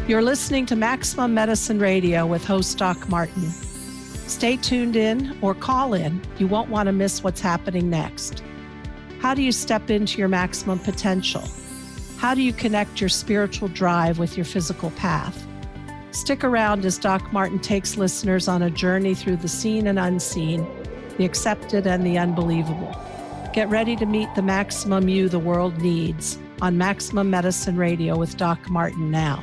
You're listening to Maximum Medicine Radio with host Doc Martin. Stay tuned in or call in. You won't want to miss what's happening next. How do you step into your maximum potential? How do you connect your spiritual drive with your physical path? Stick around as Doc Martin takes listeners on a journey through the seen and unseen, the accepted and the unbelievable. Get ready to meet the maximum you the world needs on Maximum Medicine Radio with Doc Martin now.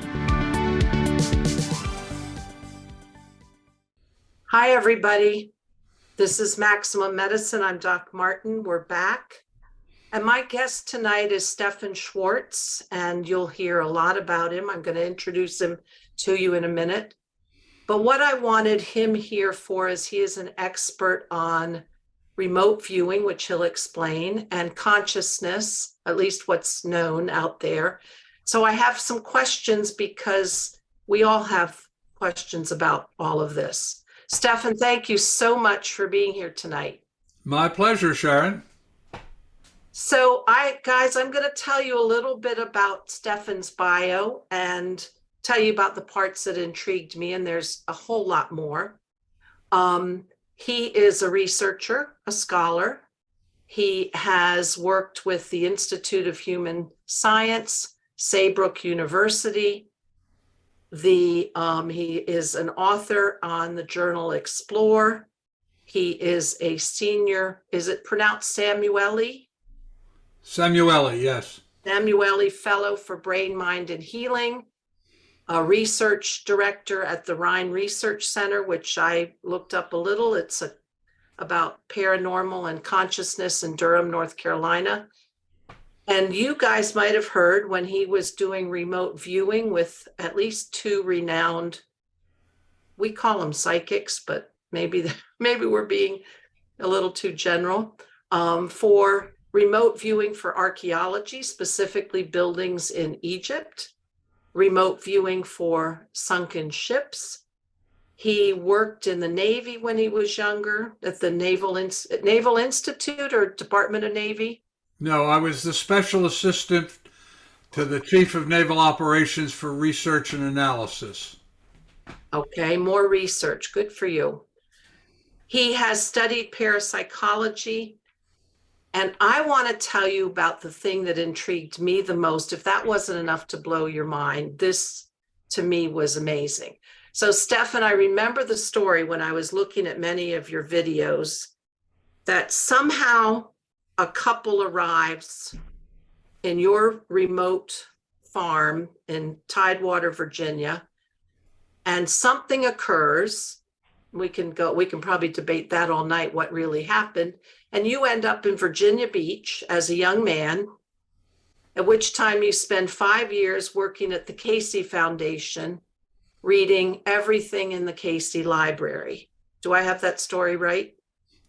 Hi, everybody. This is Maximum Medicine. I'm Doc Martin. We're back. And my guest tonight is Stephan Schwartz, and you'll hear a lot about him. I'm going to introduce him to you in a minute. But what I wanted him here for is he is an expert on remote viewing, which he'll explain, and consciousness, at least what's known out there. So I have some questions because we all have questions about all of this. Stephan, thank you so much for being here tonight. My pleasure, Sharon. So I'm going to tell you a little bit about Stephan's bio and tell you about the parts that intrigued me, and there's a whole lot more. He is a researcher, a scholar. He has worked with the Institute of Human Science, Saybrook University. He is an author on the journal Explore. He is a senior, is it pronounced Samueli? Samueli, yes. Samueli Fellow for Brain, Mind, and Healing, a research director at the Rhine Research Center, which I looked up a little. It's about paranormal and consciousness in Durham, North Carolina. And you guys might have heard when he was doing remote viewing with at least two renowned, we call them psychics, but maybe we're being a little too general, for remote viewing for archaeology, specifically buildings in Egypt, remote viewing for sunken ships. He worked in the Navy when he was younger at the Naval Institute or Department of Navy. No, I was the special assistant to the Chief of Naval Operations for Research and Analysis. Okay, more research. Good for you. He has studied parapsychology, and I want to tell you about the thing that intrigued me the most. If that wasn't enough to blow your mind, this to me was amazing. So, Stephan, I remember the story when I was looking at many of your videos that somehow a couple arrives in your remote farm in Tidewater, Virginia, and something occurs. We can probably debate that all night, what really happened. And you end up in Virginia Beach as a young man, at which time you spend 5 years working at the Casey Foundation, reading everything in the Casey Library. Do I have that story right?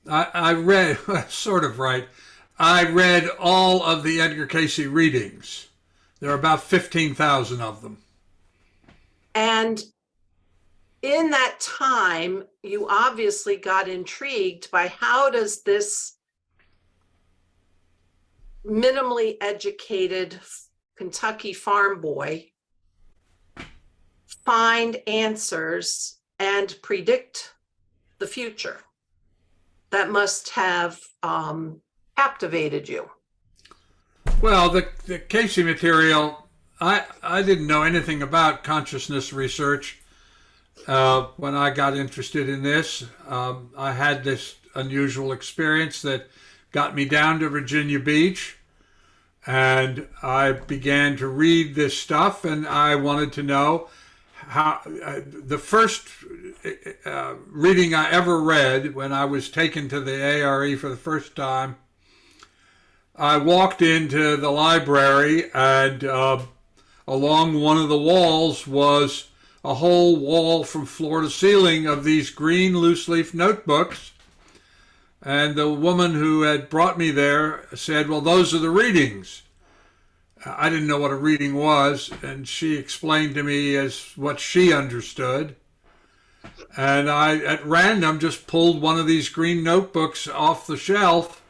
I read, sort of right. I read all of the Edgar Casey readings. There are about 15,000 of them. And in that time, you obviously got intrigued by how does this minimally educated Kentucky farm boy find answers and predict the future? That must have captivated you. Well, the Casey material, I didn't know anything about consciousness research when I got interested in this. I had this unusual experience that got me down to Virginia Beach, and I began to read this stuff, and I wanted to know how the first reading I ever read when I was taken to the ARE for the first time, I walked into the library, and along one of the walls was a whole wall from floor to ceiling of these green loose leaf notebooks. And the woman who had brought me there said, well, those are the readings. I didn't know what a reading was, and she explained to me as what she understood. And I, at random, just pulled one of these green notebooks off the shelf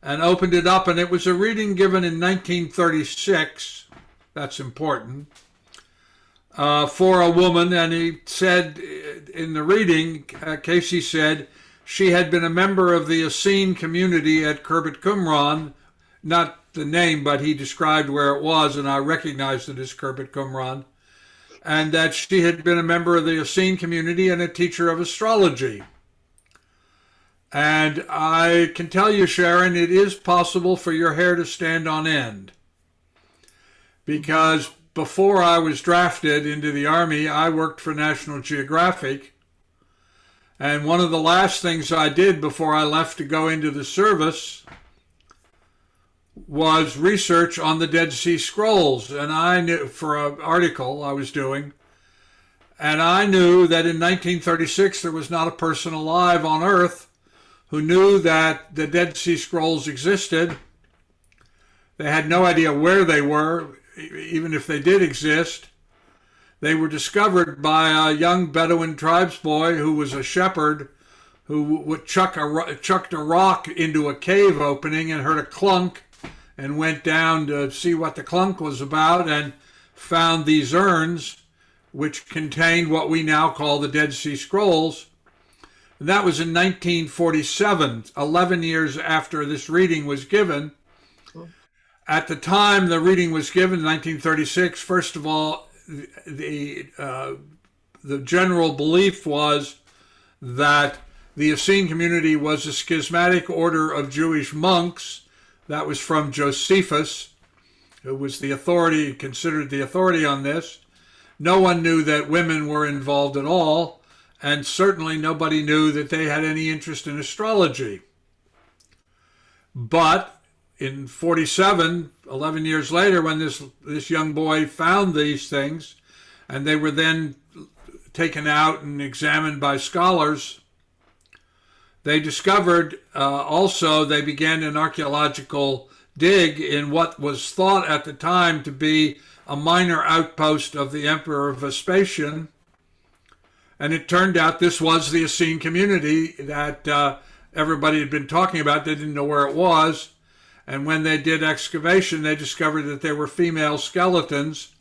and opened it up, and it was a reading given in 1936. That's important. for a woman, and he said in the reading, Casey said she had been a member of the Essene community at Khirbet Qumran, not the name, but he described where it was, and I recognized it as Khirbet Qumran, and that she had been a member of the Essene community and a teacher of astrology. And I can tell you, Sharon, it is possible for your hair to stand on end. Because before I was drafted into the Army, I worked for National Geographic. And one of the last things I did before I left to go into the service was research on the Dead Sea Scrolls. And I knew, for an article I was doing, and I knew that in 1936 there was not a person alive on Earth who knew that the Dead Sea Scrolls existed. They had no idea where they were, even if they did exist. They were discovered by a young Bedouin tribes boy who was a shepherd who would chucked a rock into a cave opening and heard a clunk and went down to see what the clunk was about and found these urns which contained what we now call the Dead Sea Scrolls. And that was in 1947, 11 years after this reading was given. At the time the reading was given, 1936, first of all, the general belief was that the Essene community was a schismatic order of Jewish monks. That was from Josephus, who was the authority, considered the authority on this. No one knew that women were involved at all, and certainly nobody knew that they had any interest in astrology. But in 47, 11 years later, when this young boy found these things, and they were then taken out and examined by scholars, they discovered also, they began an archaeological dig in what was thought at the time to be a minor outpost of the Emperor Vespasian. And it turned out this was the Essene community that everybody had been talking about. They didn't know where it was. And when they did excavation, they discovered that there were female skeletons.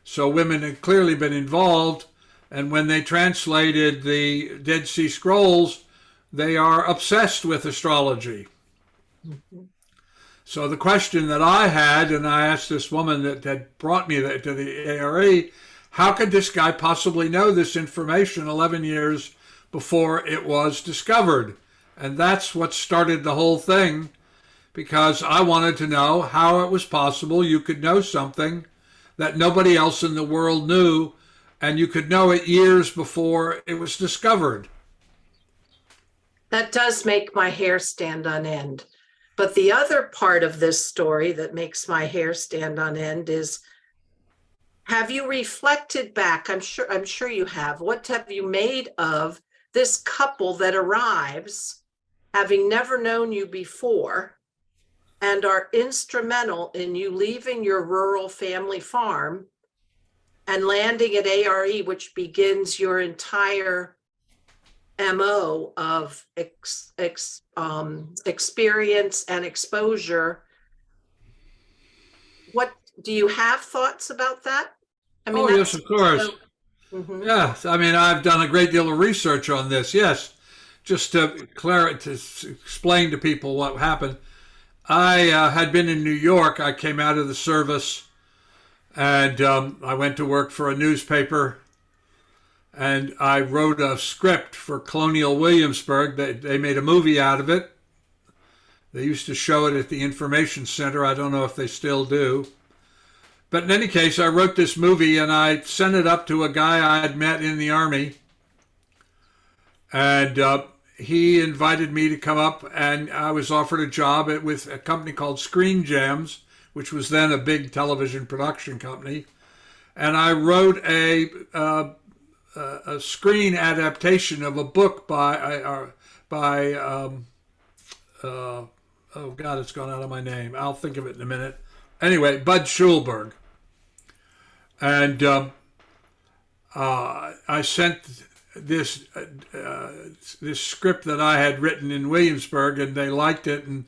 So women had clearly been involved. And when they translated the Dead Sea Scrolls, they are obsessed with astrology. Mm-hmm. So the question that I had, and I asked this woman that had brought me to the ARE, how could this guy possibly know this information 11 years before it was discovered? And that's what started the whole thing, because I wanted to know how it was possible you could know something that nobody else in the world knew, and you could know it years before it was discovered. That does make my hair stand on end. But the other part of this story that makes my hair stand on end is, have you reflected back? I'm sure you have. What have you made of this couple that arrives, having never known you before, and are instrumental in you leaving your rural family farm and landing at ARE, which begins your entire MO of experience and exposure? What do you have thoughts about that? I mean, yes, of course. So, mm-hmm. Yes, I mean, I've done a great deal of research on this. Yes, just to explain to people what happened. I had been in New York. I came out of the service, and I went to work for a newspaper. And I wrote a script for Colonial Williamsburg. They made a movie out of it. They used to show it at the Information Center. I don't know if they still do. But in any case, I wrote this movie and I sent it up to a guy I had met in the Army. And he invited me to come up, and I was offered a job with a company called Screen Gems, which was then a big television production company. And I wrote a screen adaptation of a book by oh God, it's gone out of my name. I'll think of it in a minute. Anyway, Bud Schulberg. And I sent this script that I had written in Williamsburg, and they liked it, and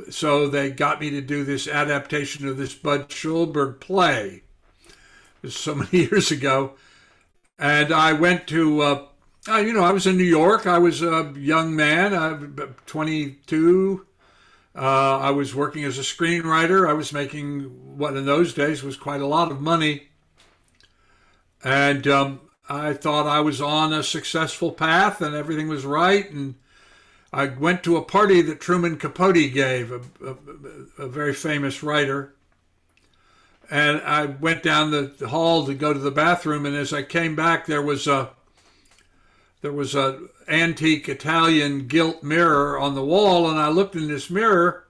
so they got me to do this adaptation of this Bud Schulberg play. It was so many years ago. And I went to, I was in New York. I was a young man, 22. I was working as a screenwriter. I was making what in those days was quite a lot of money. And I thought I was on a successful path and everything was right. And I went to a party that Truman Capote gave, a very famous writer. And I went down the hall to go to the bathroom, and as I came back, there was a antique Italian gilt mirror on the wall, and I looked in this mirror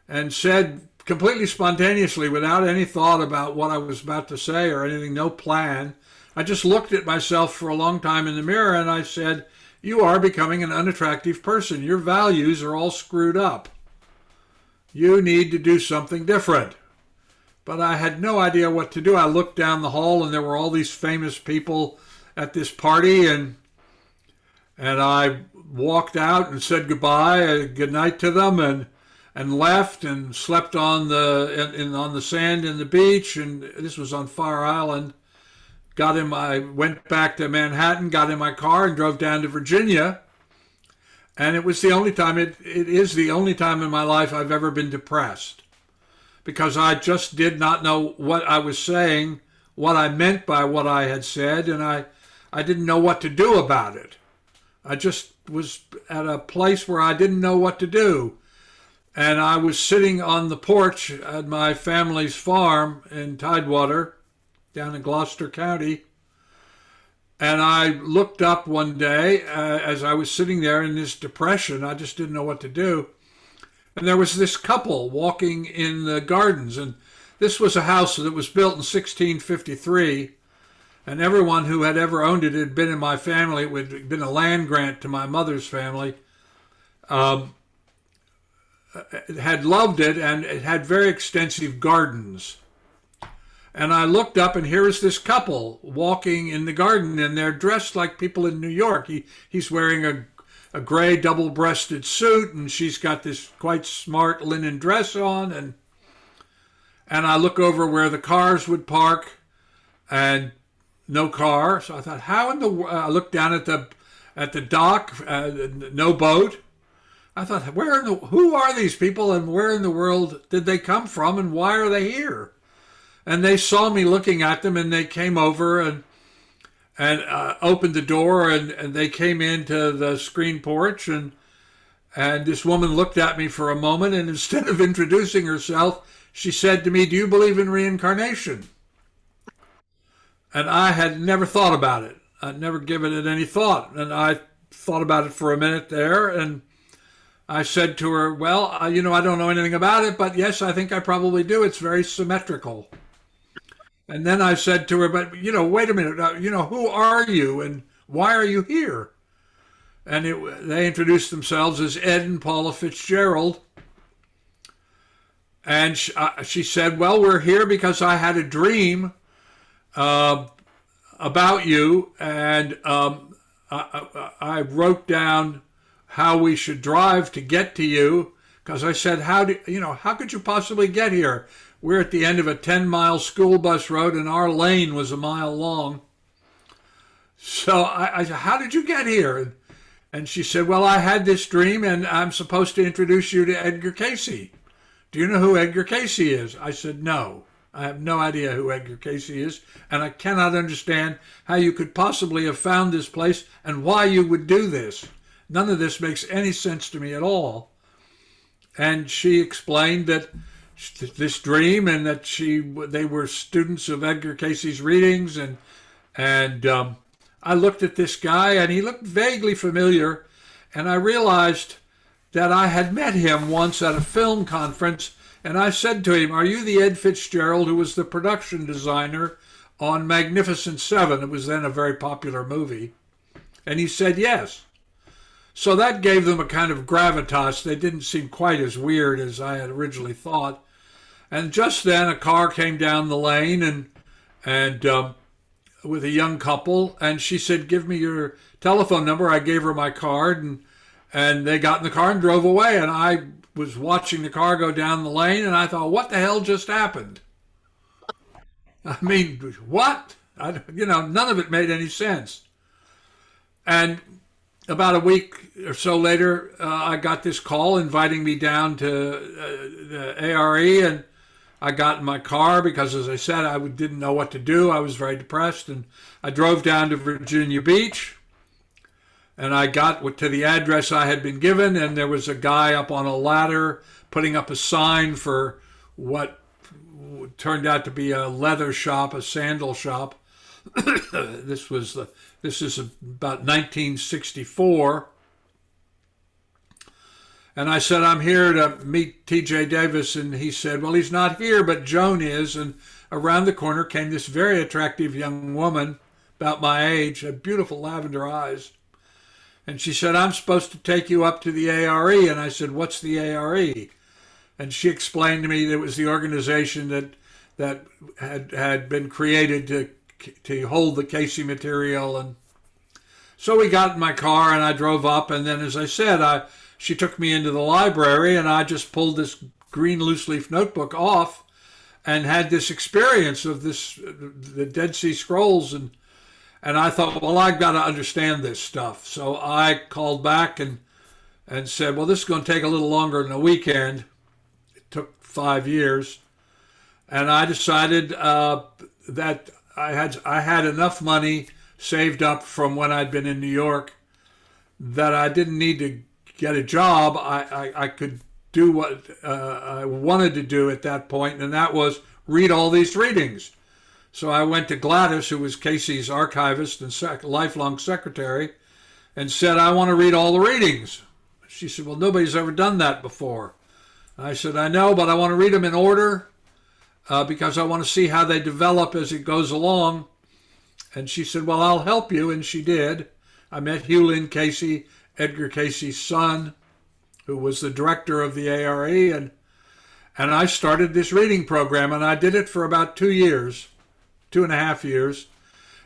and said completely spontaneously, without any thought about what I was about to say or anything, no plan. I just looked at myself for a long time in the mirror, and I said, "You are becoming an unattractive person. Your values are all screwed up. You need to do something different." But I had no idea what to do. I looked down the hall and there were all these famous people at this party, and I walked out and said goodbye, good night to them, and left and slept on the sand in the beach. And this was on Fire Island. I went back to Manhattan, got in my car, and drove down to Virginia. And it was the only time. It is the only time in my life I've ever been depressed, because I just did not know what I was saying, what I meant by what I had said, and I didn't know what to do about it. I just was at a place where I didn't know what to do. And I was sitting on the porch at my family's farm in Tidewater, down in Gloucester County, and I looked up one day as I was sitting there in this depression. I just didn't know what to do. And there was this couple walking in the gardens, and this was a house that was built in 1653, and everyone who had ever owned it had been in my family. It had been a land grant to my mother's family. Had loved it, and it had very extensive gardens. And I looked up, and here is this couple walking in the garden, and they're dressed like people in New York. He's wearing a gray double-breasted suit, and she's got this quite smart linen dress on, and I look over where the cars would park, and no car. So I thought, how in the world? I looked down at the dock, no boat. I thought, who are these people, and where in the world did they come from, and why are they here? And they saw me looking at them, and they came over and opened the door, and they came into the screen porch, and this woman looked at me for a moment, and instead of introducing herself, she said to me, "Do you believe in reincarnation?" And I had never thought about it. I'd never given it any thought, and I thought about it for a minute there, and I said to her, "Well, I don't know anything about it, but yes, I think I probably do. It's very symmetrical." And then I said to her, "But, wait a minute, who are you and why are you here?" And they introduced themselves as Ed and Paula Fitzgerald. And she said, "Well, we're here because I had a dream about you, and I wrote down how we should drive to get to you, because I said, how could you possibly get here? We're at the end of a 10-mile school bus road, and our lane was a mile long." So I said, "How did you get here?" And she said, "Well, I had this dream, and I'm supposed to introduce you to Edgar Cayce. Do you know who Edgar Cayce is?" I said, "No, I have no idea who Edgar Cayce is, and I cannot understand how you could possibly have found this place and why you would do this. None of this makes any sense to me at all." And she explained that this dream, and that they were students of Edgar Cayce's readings, and I looked at this guy, and he looked vaguely familiar, and I realized that I had met him once at a film conference, and I said to him, "Are you the Ed Fitzgerald who was the production designer on Magnificent Seven?" It was then a very popular movie. And he said yes. So that gave them a kind of gravitas. They didn't seem quite as weird as I had originally thought. And just then a car came down the lane, and with a young couple, and she said, "Give me your telephone number." I gave her my card, and they got in the car and drove away. And I was watching the car go down the lane, and I thought, what the hell just happened? I mean, what? None of it made any sense. And about a week or so later, I got this call inviting me down to the ARE, and I got in my car because, as I said, I didn't know what to do. I was very depressed, and I drove down to Virginia Beach, and I got to the address I had been given, and there was a guy up on a ladder putting up a sign for what turned out to be a leather shop, a sandal shop. This is about 1964. And I said, I'm here to meet T.J. Davis. And he said, well, he's not here, but Joan is. And around the corner came this very attractive young woman, about my age, had beautiful lavender eyes. And she said, I'm supposed to take you up to the ARE. And I said, what's the ARE? And she explained to me that it was the organization that had been created to hold the Casey material. And so we got in my car and I drove up. And then, as I said, she took me into the library, and I just pulled this green loose leaf notebook off and had this experience of the Dead Sea Scrolls. And I thought, well, I've got to understand this stuff. So I called back and said, well, this is going to take a little longer than a weekend. It took 5 years. And I decided that I had enough money saved up from when I'd been in New York that I didn't need to get a job. I could do what I wanted to do at that point, and that was read all these readings. So I went to Gladys, who was Casey's archivist and lifelong secretary, and said, I want to read all the readings. She said, well, nobody's ever done that before. I said, I know, but I want to read them in order because I want to see how they develop as it goes along. And she said, well, I'll help you, and she did. I met Hugh Lynn Casey, Edgar Casey's son, who was the director of the ARE, and I started this reading program, and I did it for about 2 years, 2.5 years.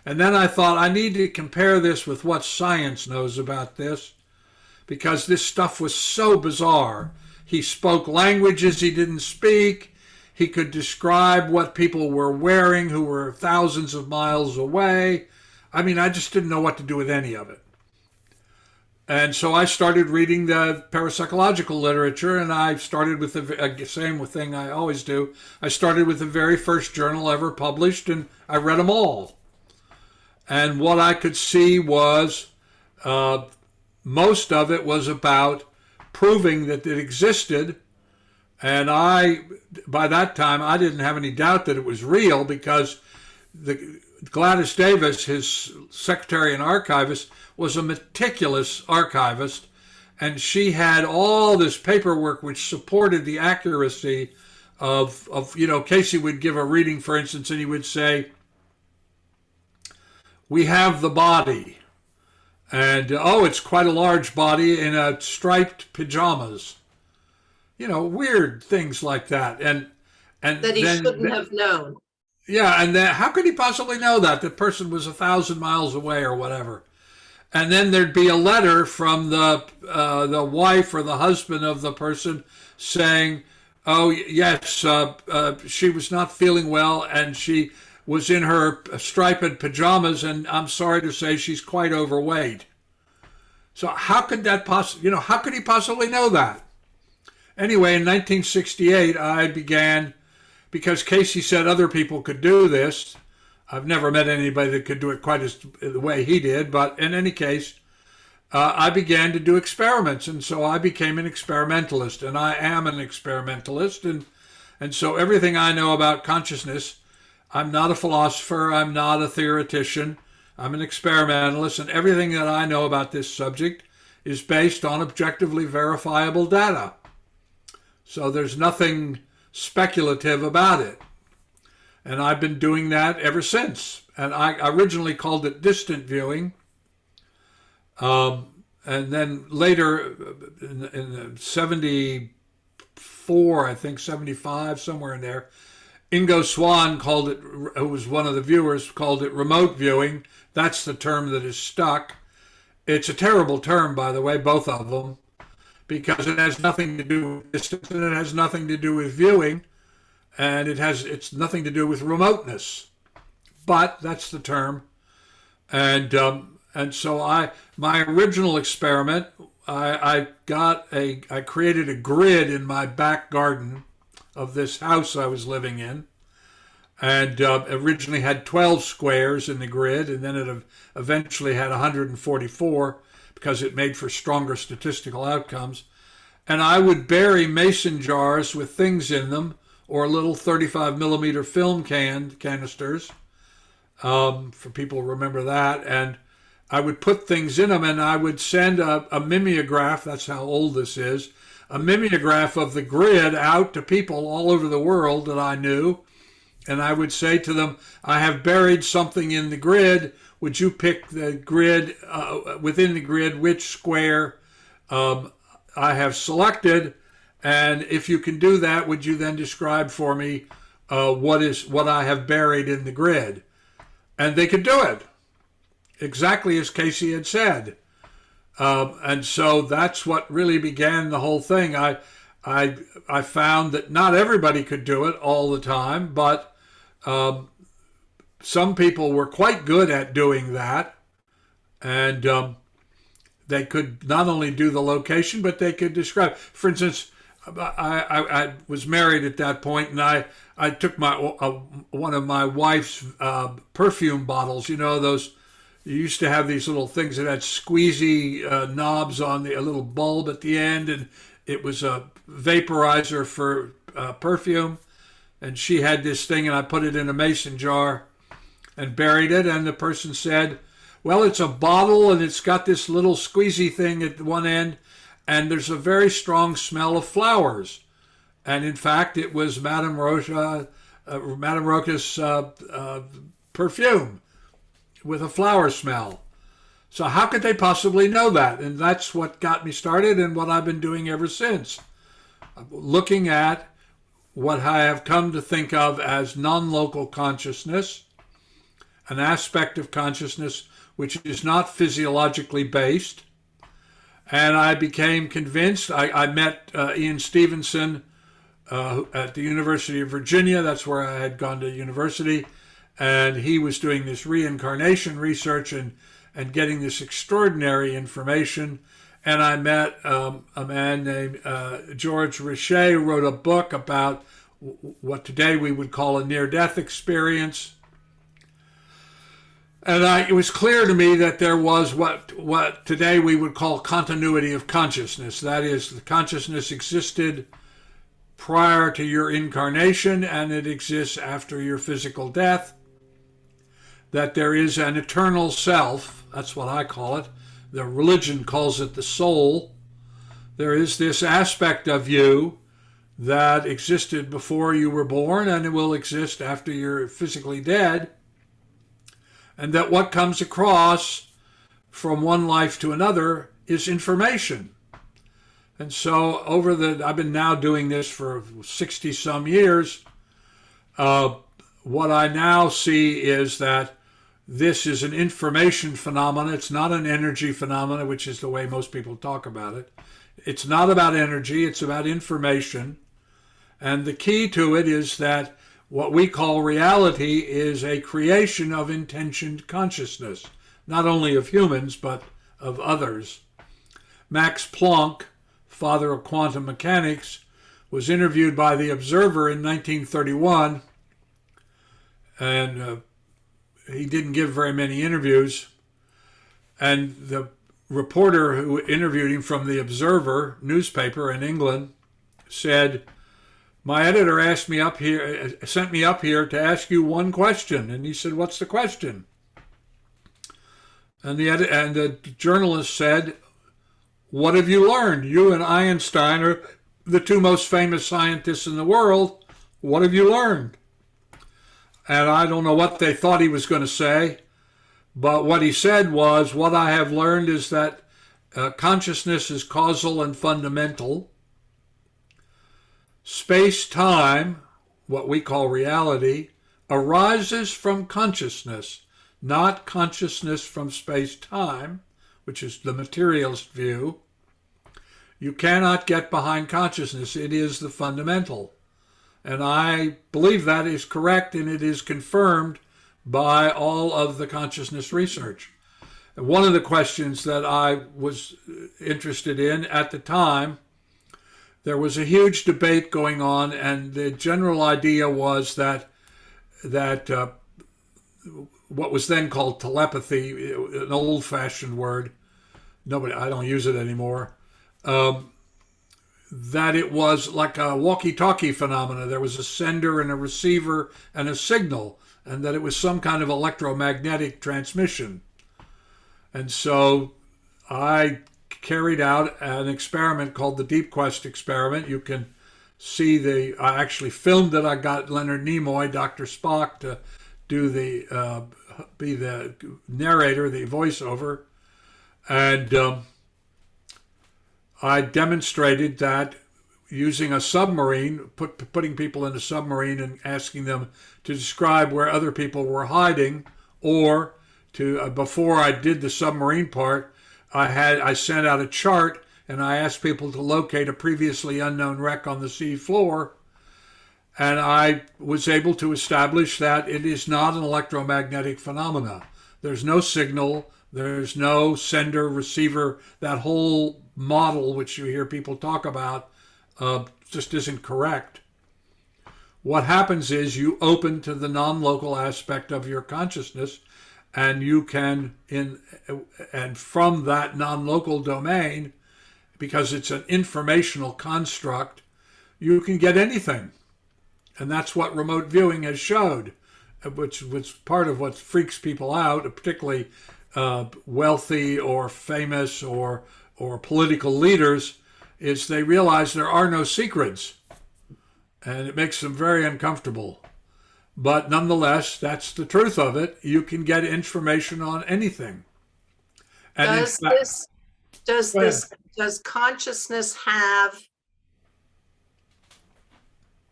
And then I thought, I need to compare this with what science knows about this, because this stuff was so bizarre. He spoke languages he didn't speak. He could describe what people were wearing who were thousands of miles away. I mean, I just didn't know what to do with any of it. And so I started reading the parapsychological literature, and I started with the same thing I always do. I started with the very first journal ever published, and I read them all. And what I could see was most of it was about proving that it existed. And by that time, I didn't have any doubt that it was real, because Gladys Davis, his secretary and archivist, was a meticulous archivist, and she had all this paperwork which supported the accuracy of Casey would give a reading, for instance, and he would say, we have the body, and it's quite a large body in a striped pajamas. Weird things like that. And that he shouldn't have known. Yeah, and then how could he possibly know that? The person was 1,000 miles away or whatever. And then there'd be a letter from the wife or the husband of the person saying, oh, yes, she was not feeling well, and she was in her striped pajamas, and I'm sorry to say she's quite overweight. So how could that how could he possibly know that? Anyway, in 1968, I began, because Casey said other people could do this. I've never met anybody that could do it quite the way he did, but in any case, I began to do experiments, and so I became an experimentalist, and I am an experimentalist, and so everything I know about consciousness, I'm not a philosopher, I'm not a theoretician, I'm an experimentalist, and everything that I know about this subject is based on objectively verifiable data. So there's nothing speculative about it. And I've been doing that ever since. And I originally called it distant viewing. And then later, in 74, I think, 75, somewhere in there, Ingo Swann called it, who was one of the viewers, called it remote viewing. That's the term that is stuck. It's a terrible term, by the way, both of them, because it has nothing to do with distance and it has nothing to do with viewing. and it's nothing to do with remoteness, but that's the term. And so my original experiment, I created a grid in my back garden of this house I was living in, and originally had 12 squares in the grid, and then it eventually had 144 because it made for stronger statistical outcomes. And I would bury mason jars with things in them, or little 35 millimeter film canisters, for people who remember that, and I would put things in them, and I would send a mimeograph, that's how old this is, a mimeograph of the grid out to people all over the world that I knew, and I would say to them, I have buried something in the grid, would you pick the grid, within the grid, which square I have selected, and if you can do that, would you then describe for me what I have buried in the grid? And they could do it, exactly as Casey had said. And so that's what really began the whole thing. I found that not everybody could do it all the time, but some people were quite good at doing that. And they could not only do the location, but they could describe. For instance, I was married at that point, and I took one of my wife's perfume bottles. You know, those, you used to have these little things that had squeezy knobs on a little bulb at the end, and it was a vaporizer for perfume. And she had this thing, and I put it in a mason jar and buried it. And the person said, well, it's a bottle, and it's got this little squeezy thing at one end, and there's a very strong smell of flowers. And in fact, it was Madame Rocha's perfume with a flower smell. So how could they possibly know that? And that's what got me started, and what I've been doing ever since. Looking at what I have come to think of as non-local consciousness, an aspect of consciousness which is not physiologically based. And I became convinced. I met Ian Stevenson at the University of Virginia. That's where I had gone to university. And he was doing this reincarnation research and getting this extraordinary information. And I met a man named George Richet, who wrote a book about what today we would call a near-death experience. And it was clear to me that there was what today we would call continuity of consciousness. That is, the consciousness existed prior to your incarnation, and it exists after your physical death. That there is an eternal self, that's what I call it. The religion calls it the soul. There is this aspect of you that existed before you were born, and it will exist after you're physically dead. And that what comes across from one life to another is information. And so I've been now doing this for 60 some years. What I now see is that this is an information phenomenon. It's not an energy phenomenon, which is the way most people talk about it. It's not about energy, it's about information. And the key to it is that what we call reality is a creation of intentioned consciousness, not only of humans, but of others. Max Planck, father of quantum mechanics, was interviewed by The Observer in 1931, and he didn't give very many interviews. And the reporter who interviewed him from The Observer newspaper in England said, my editor sent me up here to ask you one question. And he said, what's the question? And the journalist said, what have you learned? You and Einstein are the two most famous scientists in the world. What have you learned? And I don't know what they thought he was going to say, but what he said was, what I have learned is that consciousness is causal and fundamental. Space-time, what we call reality, arises from consciousness, not consciousness from space-time, which is the materialist view. You cannot get behind consciousness. It is the fundamental. And I believe that is correct, and it is confirmed by all of the consciousness research. One of the questions that I was interested in at the time, there was a huge debate going on, and the general idea was that what was then called telepathy, an old-fashioned word, I don't use it anymore, that it was like a walkie-talkie phenomena. There was a sender and a receiver and a signal, and that it was some kind of electromagnetic transmission. And so I carried out an experiment called the Deep Quest experiment. You can see I actually filmed it. I got Leonard Nimoy, Dr. Spock, to do be the narrator, the voiceover. And I demonstrated that using a submarine, putting people in a submarine and asking them to describe where other people were hiding, or before I did the submarine part, I sent out a chart and I asked people to locate a previously unknown wreck on the sea floor, and I was able to establish that it is not an electromagnetic phenomena. There's no signal, there's no sender, receiver. That whole model, which you hear people talk about, just isn't correct. What happens is you open to the non-local aspect of your consciousness, and you can, and from that non-local domain, because it's an informational construct, you can get anything. And that's what remote viewing has showed, which was part of what freaks people out, particularly wealthy or famous or political leaders, is they realize there are no secrets. And it makes them very uncomfortable. But nonetheless, that's the truth of it. You can get information on anything. And does consciousness have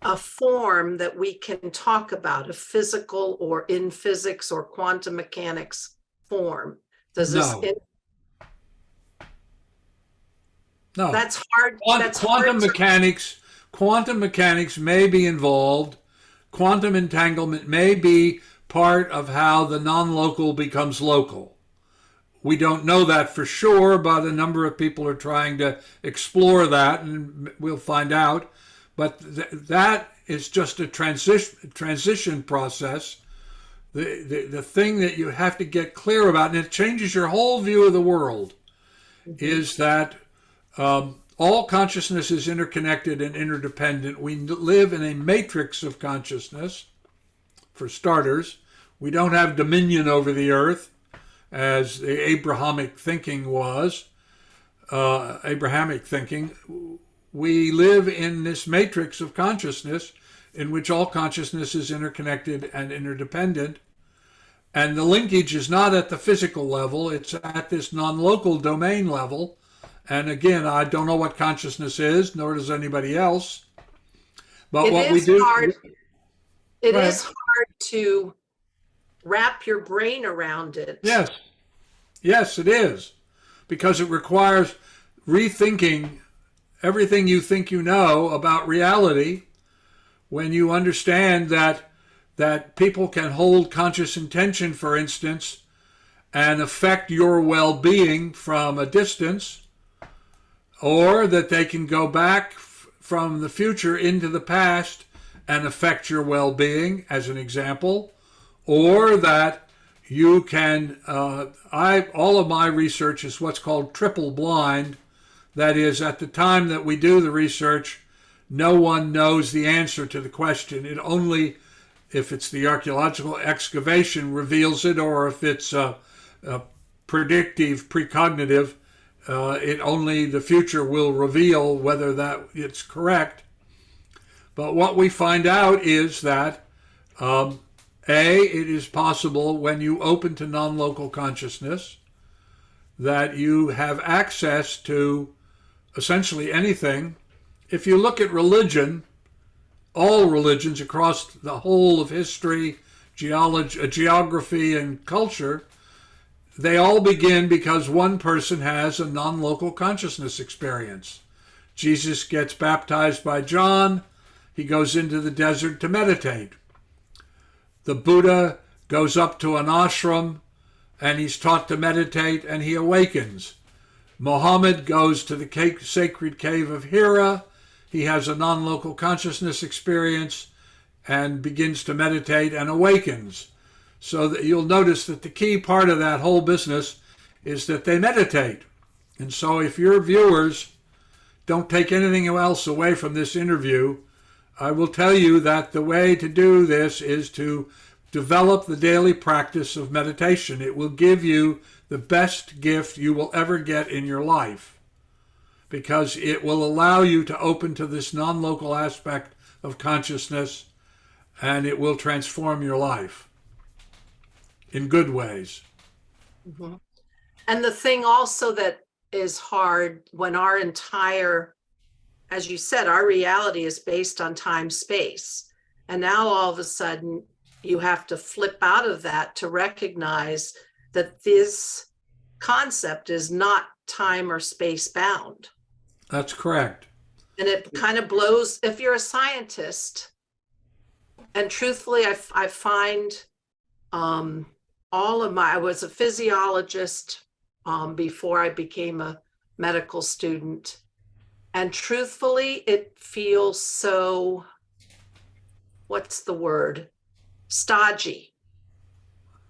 a form that we can talk about, a physical or in physics or quantum mechanics form? Does this? No. No. That's hard. Quantum mechanics may be involved. Quantum entanglement may be part of how the non-local becomes local. We don't know that for sure, but a number of people are trying to explore that, and we'll find out. But that is just a transition process. The thing that you have to get clear about, and it changes your whole view of the world, is that all consciousness is interconnected and interdependent. We live in a matrix of consciousness, for starters. We don't have dominion over the earth, as the Abrahamic thinking was. Abrahamic thinking. We live in this matrix of consciousness in which all consciousness is interconnected and interdependent. And the linkage is not at the physical level, it's at this non-local domain level. And again, I don't know what consciousness is, nor does anybody else. But what we do... It is hard to wrap your brain around it. Yes. Yes, it is. Because it requires rethinking everything you think you know about reality, when you understand that people can hold conscious intention, for instance, and affect your well-being from a distance, or that they can go back from the future into the past and affect your well-being, as an example, or that you can, all of my research is what's called triple blind. That is, at the time that we do the research, no one knows the answer to the question. It only, if it's the archaeological excavation, reveals it, or if it's predictive, precognitive, the future will reveal whether that it's correct. But what we find out is that, it is possible when you open to non-local consciousness that you have access to essentially anything. If you look at religion, all religions across the whole of history, geography, and culture, they all begin because one person has a non-local consciousness experience. Jesus gets baptized by John. he goes into the desert to meditate. The Buddha goes up to an ashram and he's taught to meditate and he awakens. Muhammad goes to the sacred cave of Hira. He has a non-local consciousness experience and begins to meditate and awakens. So that you'll notice that the key part of that whole business is that they meditate. And so if your viewers don't take anything else away from this interview, I will tell you that the way to do this is to develop the daily practice of meditation. It will give you the best gift you will ever get in your life, because it will allow you to open to this non-local aspect of consciousness, and it will transform your life in good ways. Mm-hmm. And the thing also that is hard when our entire, as you said, our reality is based on time, space. And now all of a sudden you have to flip out of that to recognize that this concept is not time or space bound. That's correct. And it kind of blows, if you're a scientist, and truthfully, I find I was a physiologist before I became a medical student. And truthfully, it feels so, what's the word? Stodgy.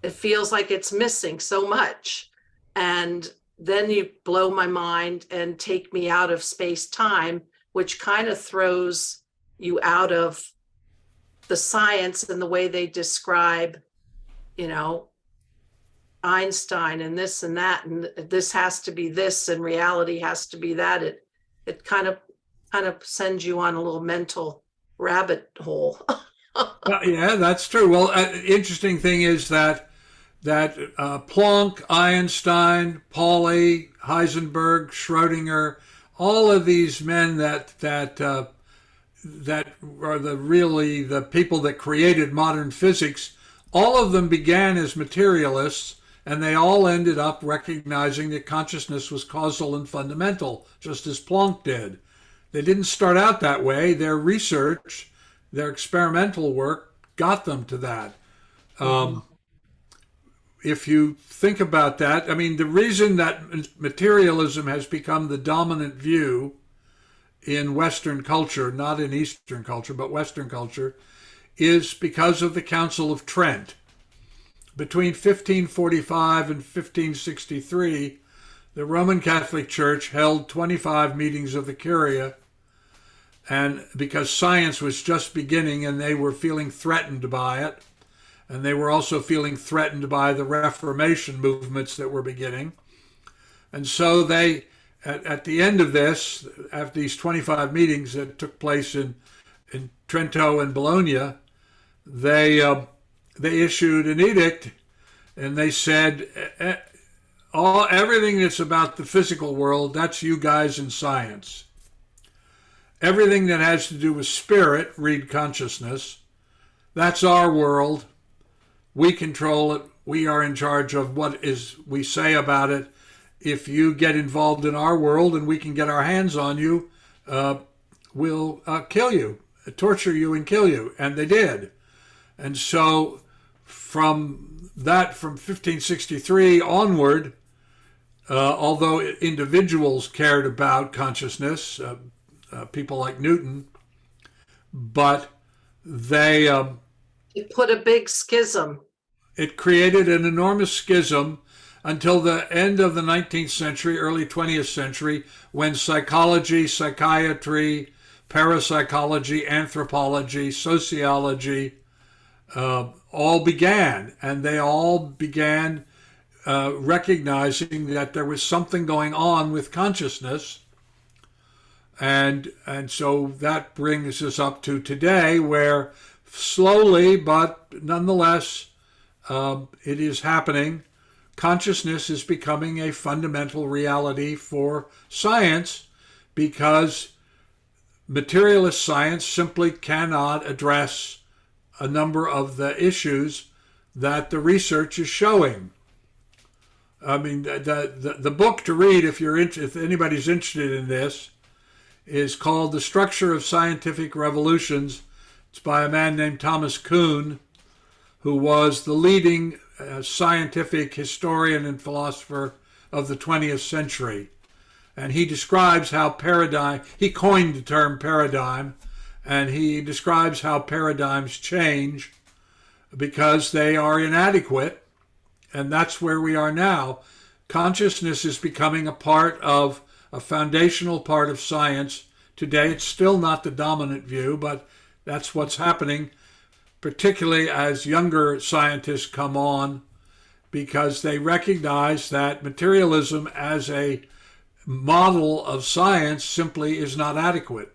It feels like it's missing so much. And then you blow my mind and take me out of space-time, which kind of throws you out of the science and the way they describe, Einstein and this and that, and this has to be this and reality has to be that. It kind of sends you on a little mental rabbit hole. Yeah, that's true. Well, interesting thing is that Planck, Einstein, Pauli, Heisenberg, Schrodinger, all of these men that are the people that created modern physics, all of them began as materialists, and they all ended up recognizing that consciousness was causal and fundamental, just as Planck did. They didn't start out that way. Their research, their experimental work got them to that. If you think about that, I mean, the reason that materialism has become the dominant view in Western culture, not in Eastern culture, but Western culture, is because of the Council of Trent. Between 1545 and 1563, the Roman Catholic Church held 25 meetings of the Curia, and because science was just beginning and they were feeling threatened by it, and they were also feeling threatened by the Reformation movements that were beginning. And so they, at the end of this, after these 25 meetings that took place in Trento and Bologna, they issued an edict, and they said, everything that's about the physical world, that's you guys in science. Everything that has to do with spirit, read consciousness, that's our world. We control it. We are in charge of what we say about it. If you get involved in our world and we can get our hands on you, we'll kill you, torture you and kill you. And they did. And so from 1563 onward, although individuals cared about consciousness, people like Newton, but it put a big schism. It created an enormous schism until the end of the 19th century, early 20th century, when psychology, psychiatry, parapsychology, anthropology, sociology, all began. And they all began recognizing that there was something going on with consciousness. And so that brings us up to today, where slowly, but nonetheless, it is happening. Consciousness is becoming a fundamental reality for science, because materialist science simply cannot address a number of the issues that the research is showing. I mean, the book to read, if anybody's interested in this, is called The Structure of Scientific Revolutions. It's by a man named Thomas Kuhn, who was the leading scientific historian and philosopher of the 20th century. And he describes how he coined the term paradigm, and he describes how paradigms change because they are inadequate, and that's where we are now. Consciousness is becoming a foundational part of science. Today, it's still not the dominant view, but that's what's happening, particularly as younger scientists come on, because they recognize that materialism as a model of science simply is not adequate.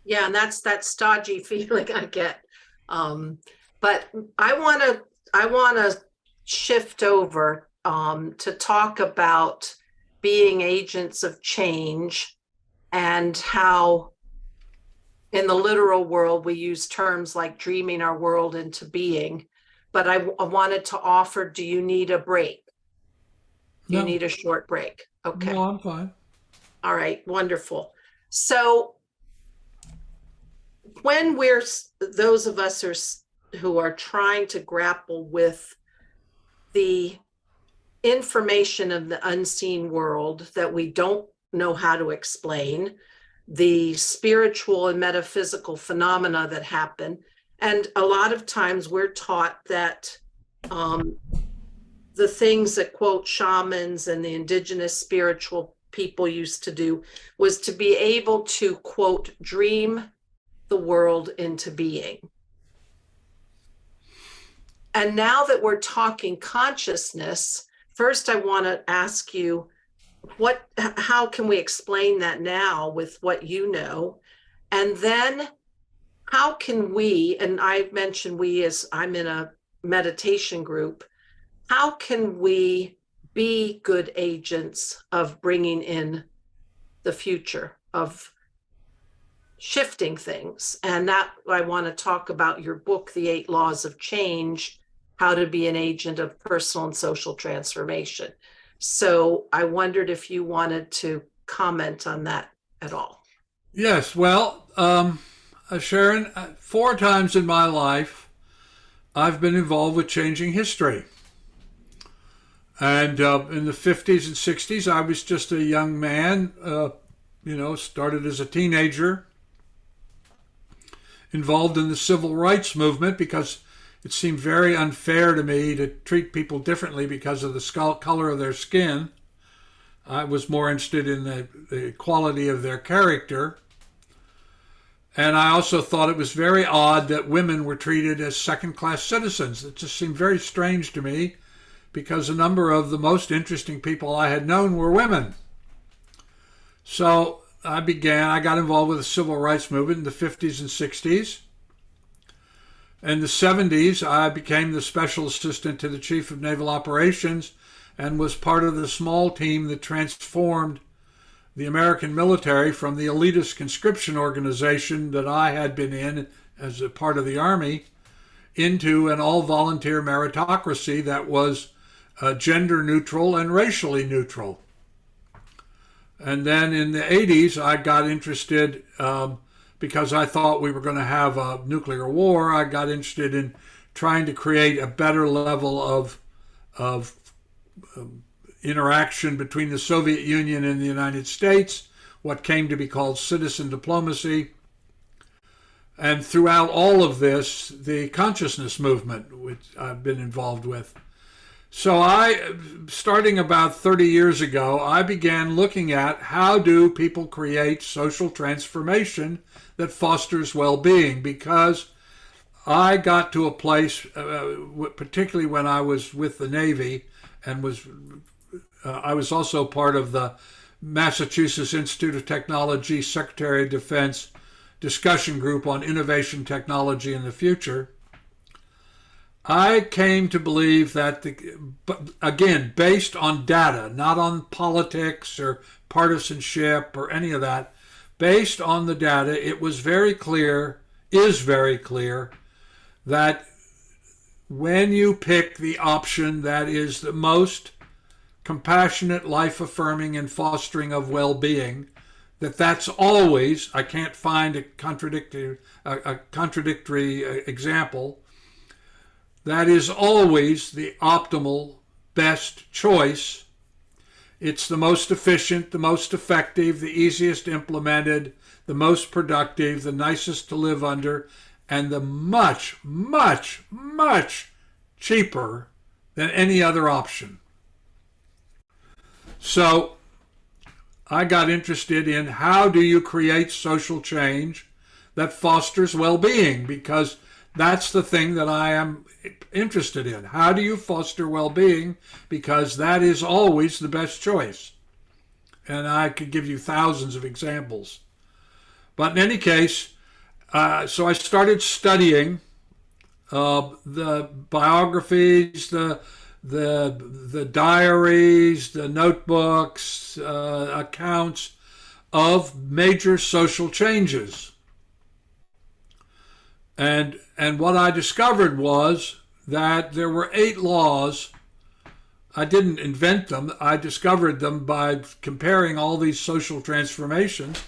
Yeah, and that's that stodgy feeling I get. But I want to shift over to talk about being agents of change and how in the literal world we use terms like dreaming our world into being. But I wanted to offer, do you need a break? Do you need a short break? Okay. No, I'm fine. All right, wonderful. So when those of us who are trying to grapple with the information of the unseen world that we don't know how to explain, the spiritual and metaphysical phenomena that happen, and a lot of times we're taught that the things that, quote, shamans and the indigenous spiritual people used to do was to be able to, quote, dream the world into being. And now that we're talking consciousness, first I want to ask you, how can we explain that now with what you know? And then how can we, and I mentioned we as I'm in a meditation group, how can we be good agents of bringing in the future, of shifting things? And that I want to talk about your book, The 8 Laws of Change, how to be an agent of personal and social transformation. So I wondered if you wanted to comment on that at all. Yes, well, Sharon, 4 times in my life, I've been involved with changing history. And in the 50s and 60s, I was just a young man, started as a teenager, involved in the civil rights movement because it seemed very unfair to me to treat people differently because of the color of their skin. I was more interested in the quality of their character. And I also thought it was very odd that women were treated as second-class citizens. It just seemed very strange to me because a number of the most interesting people I had known were women. So I got involved with the civil rights movement in the 50s and 60s. In the 70s, I became the special assistant to the Chief of Naval Operations and was part of the small team that transformed the American military from the elitist conscription organization that I had been in as a part of the Army into an all-volunteer meritocracy that was gender neutral and racially neutral. And then in the 80s, I got interested because I thought we were going to have a nuclear war. I got interested in trying to create a better level of interaction between the Soviet Union and the United States, what came to be called citizen diplomacy. And throughout all of this, the consciousness movement, which I've been involved with. So starting about 30 years ago, I began looking at how do people create social transformation that fosters well-being, because I got to a place, particularly when I was with the Navy, and I was also part of the Massachusetts Institute of Technology Secretary of Defense discussion group on innovation, technology, and the future. I came to believe that, again, based on data, not on politics or partisanship or any of that, based on the data, it was very clear, is very clear, that when you pick the option that is the most compassionate, life-affirming, and fostering of well-being, that's always, I can't find a contradictory example, that is always the optimal best choice. It's the most efficient, the most effective, the easiest implemented, the most productive, the nicest to live under, and the much, much, much cheaper than any other option. So I got interested in how do you create social change that fosters well-being, because that's the thing that I am interested in. How do you foster well-being? Because that is always the best choice. And I could give you thousands of examples. But in any case, so I started studying the biographies, the diaries, the notebooks, accounts of major social changes. And what I discovered was that there were 8 laws. I didn't invent them. I discovered them by comparing all these social transformations,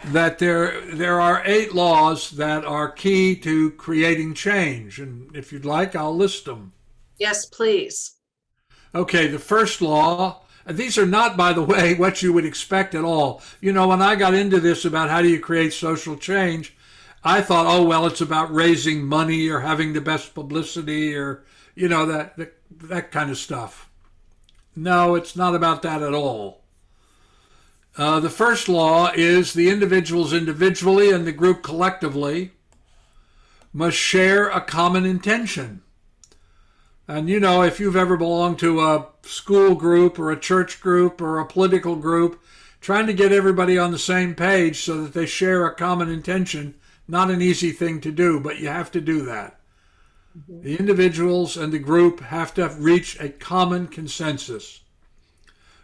that there are 8 laws that are key to creating change. And if you'd like, I'll list them. Yes, please. Okay, the first law, and these are not, by the way, what you would expect at all. You know, when I got into this about how do you create social change, I thought, oh, well, it's about raising money or having the best publicity or, you know, that kind of stuff. No, it's not about that at all. The first law is the individuals individually and the group collectively must share a common intention. And, you know, if you've ever belonged to a school group or a church group or a political group, trying to get everybody on the same page so that they share a common intention, not an easy thing to do, but you have to do that. Mm-hmm. The individuals and the group have to reach a common consensus.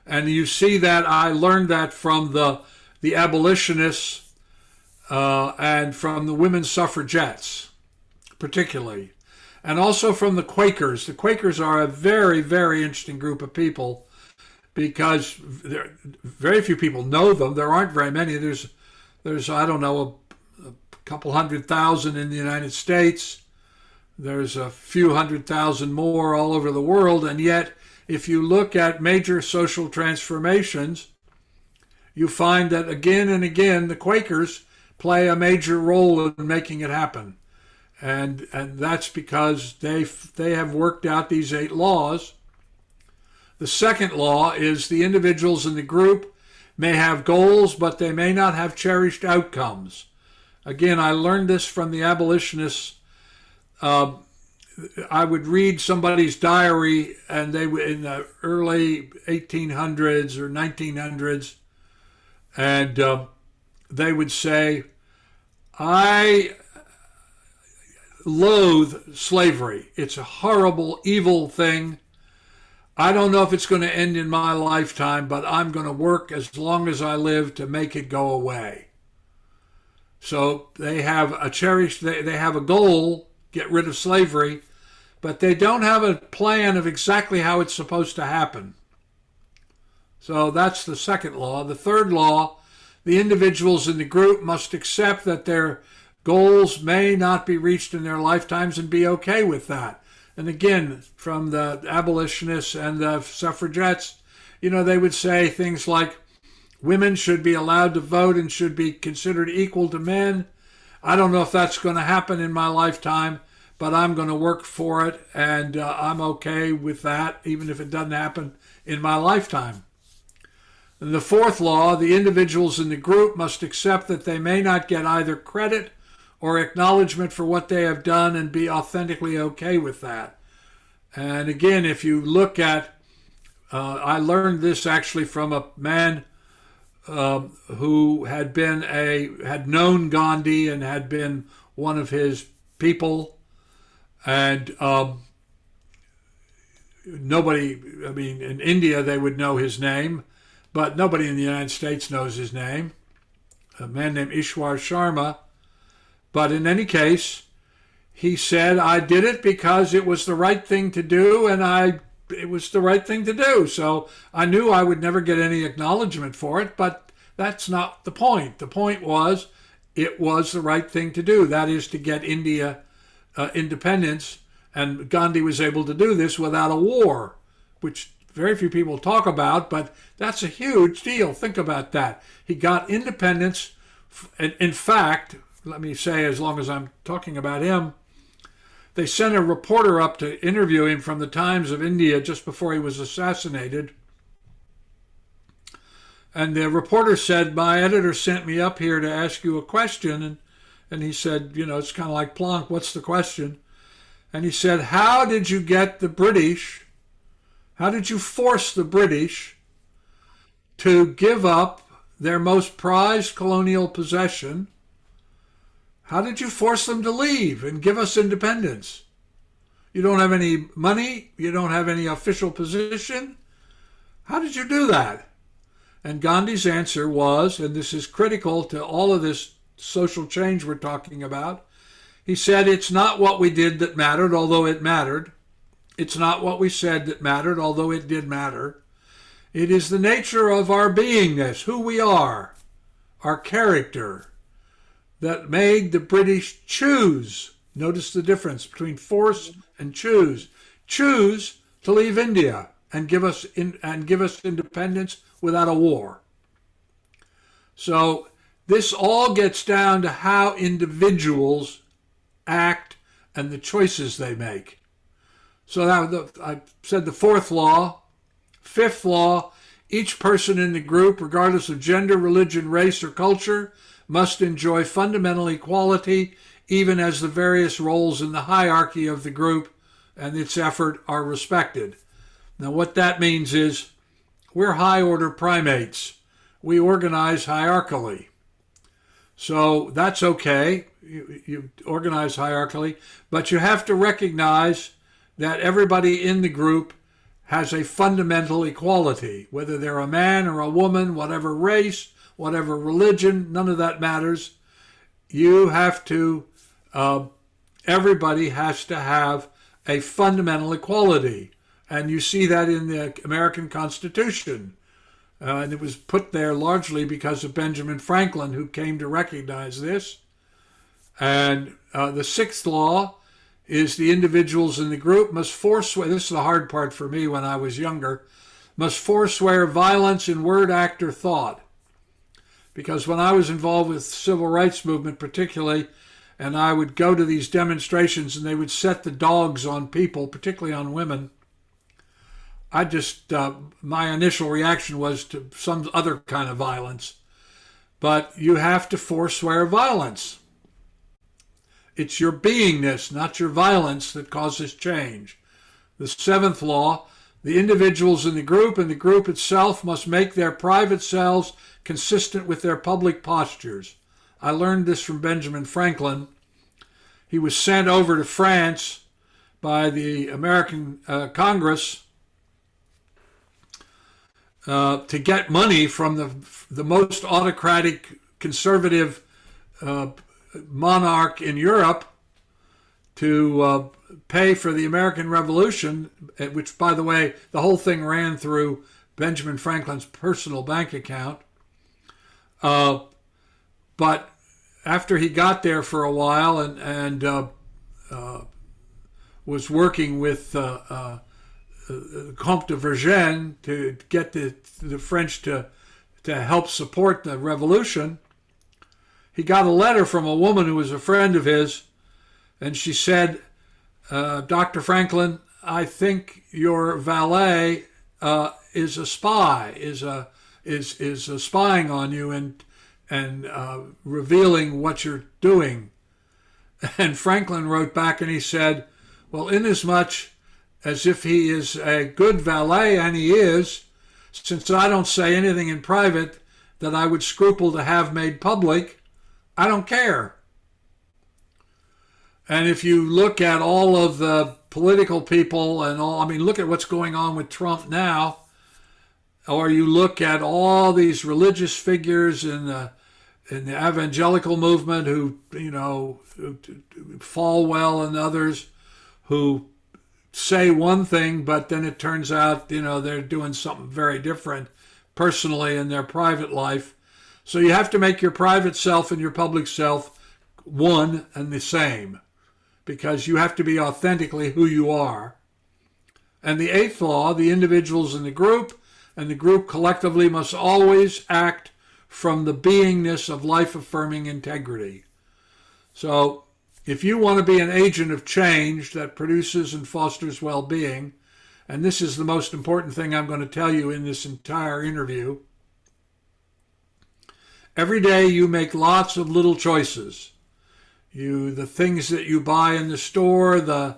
And you see that, I learned that from the abolitionists and from the women's suffragettes, particularly. And also from the Quakers. The Quakers are a very, very interesting group of people because very few people know them. There aren't very many. There's I don't know, a couple 100,000 in the United States. There's a few 100,000 more all over the world. And yet, if you look at major social transformations, you find that again and again, the Quakers play a major role in making it happen. And that's because they have worked out these 8 laws. The second law is the individuals in the group may have goals, but they may not have cherished outcomes. Again, I learned this from the abolitionists. I would read somebody's diary, and they were in the early 1800s or 1900s, and they would say, I loathe slavery. It's a horrible, evil thing. I don't know if it's going to end in my lifetime, but I'm going to work as long as I live to make it go away. So they have they have a goal, get rid of slavery, but they don't have a plan of exactly how it's supposed to happen. So that's the second law. The third law, the individuals in the group must accept that their goals may not be reached in their lifetimes and be okay with that. And again, from the abolitionists and the suffragettes, you know, they would say things like, women should be allowed to vote and should be considered equal to men. I don't know if that's going to happen in my lifetime, but I'm going to work for it, and I'm okay with that, even if it doesn't happen in my lifetime. And the fourth law, the individuals in the group must accept that they may not get either credit or acknowledgement for what they have done and be authentically okay with that. And again, if you look at, I learned this actually from a man who had known Gandhi and had been one of his people, and nobody, I mean, in India they would know his name, but nobody in the United States knows his name, a man named Ishwar Sharma. But in any case, he said, I did it because it was the right thing to do, and it was the right thing to do. So I knew I would never get any acknowledgement for it, but That's not the point. The point was it was the right thing to do. That is to get India independence. And Gandhi was able to do this without a war, which very few people talk about, but that's a huge deal. Think about that. He got independence. In fact, let me say, as long as I'm talking about him, they sent a reporter up to interview him from the Times of India just before he was assassinated. And the reporter said, my editor sent me up here to ask you a question. And he said, it's kind of like Planck, what's the question? And he said, how did you force the British to give up their most prized colonial possession? How did you force them to leave and give us independence? You don't have any money. You don't have any official position. How did you do that? And Gandhi's answer was, and this is critical to all of this social change we're talking about, he said, it's not what we did that mattered, although it mattered. It's not what we said that mattered, although it did matter. It is the nature of our beingness, who we are, our character, that made the British choose. Notice the difference between force and choose. Choose to leave India and give us independence without a war. So this all gets down to how individuals act and the choices they make. So I said the fourth law. Fifth law, each person in the group, regardless of gender, religion, race, or culture, must enjoy fundamental equality, even as the various roles in the hierarchy of the group and its effort are respected. Now what that means is we're high-order primates. We organize hierarchically. So that's okay. You organize hierarchically, but you have to recognize that everybody in the group has a fundamental equality, whether they're a man or a woman, whatever race, whatever religion, none of that matters. You have to, everybody has to have a fundamental equality. And you see that in the American Constitution. And it was put there largely because of Benjamin Franklin, who came to recognize this. And the sixth law is the individuals in the group must forswear, this is the hard part for me when I was younger, must forswear violence in word, act, or thought. Because when I was involved with the civil rights movement particularly, and I would go to these demonstrations and they would set the dogs on people, particularly on women, I just, my initial reaction was to some other kind of violence. But you have to forswear violence. It's your beingness, not your violence, that causes change. The seventh law, the individuals in the group and the group itself must make their private selves consistent with their public postures. I learned this from Benjamin Franklin. He was sent over to France by the American Congress to get money from the most autocratic conservative monarch in Europe to pay for the American Revolution, which, by the way, the whole thing ran through Benjamin Franklin's personal bank account. But after he got there for a while and was working with Comte de Vergennes to get the French to help support the revolution, he got a letter from a woman who was a friend of his, and she said, Dr. Franklin, I think your valet is a spy, is spying on you and revealing what you're doing. And Franklin wrote back and he said, well, inasmuch as if he is a good valet, and he is, since I don't say anything in private that I would scruple to have made public, I don't care. And if you look at all of the political people and all, I mean, look at what's going on with Trump now, or you look at all these religious figures in the evangelical movement who Falwell and others who say one thing, but then it turns out, they're doing something very different personally in their private life. So you have to make your private self and your public self one and the same, because you have to be authentically who you are. And the eighth law, the individuals in the group and the group collectively must always act from the beingness of life-affirming integrity. So if you want to be an agent of change that produces and fosters well-being, and this is the most important thing I'm going to tell you in this entire interview, every day you make lots of little choices. The things that you buy in the store, the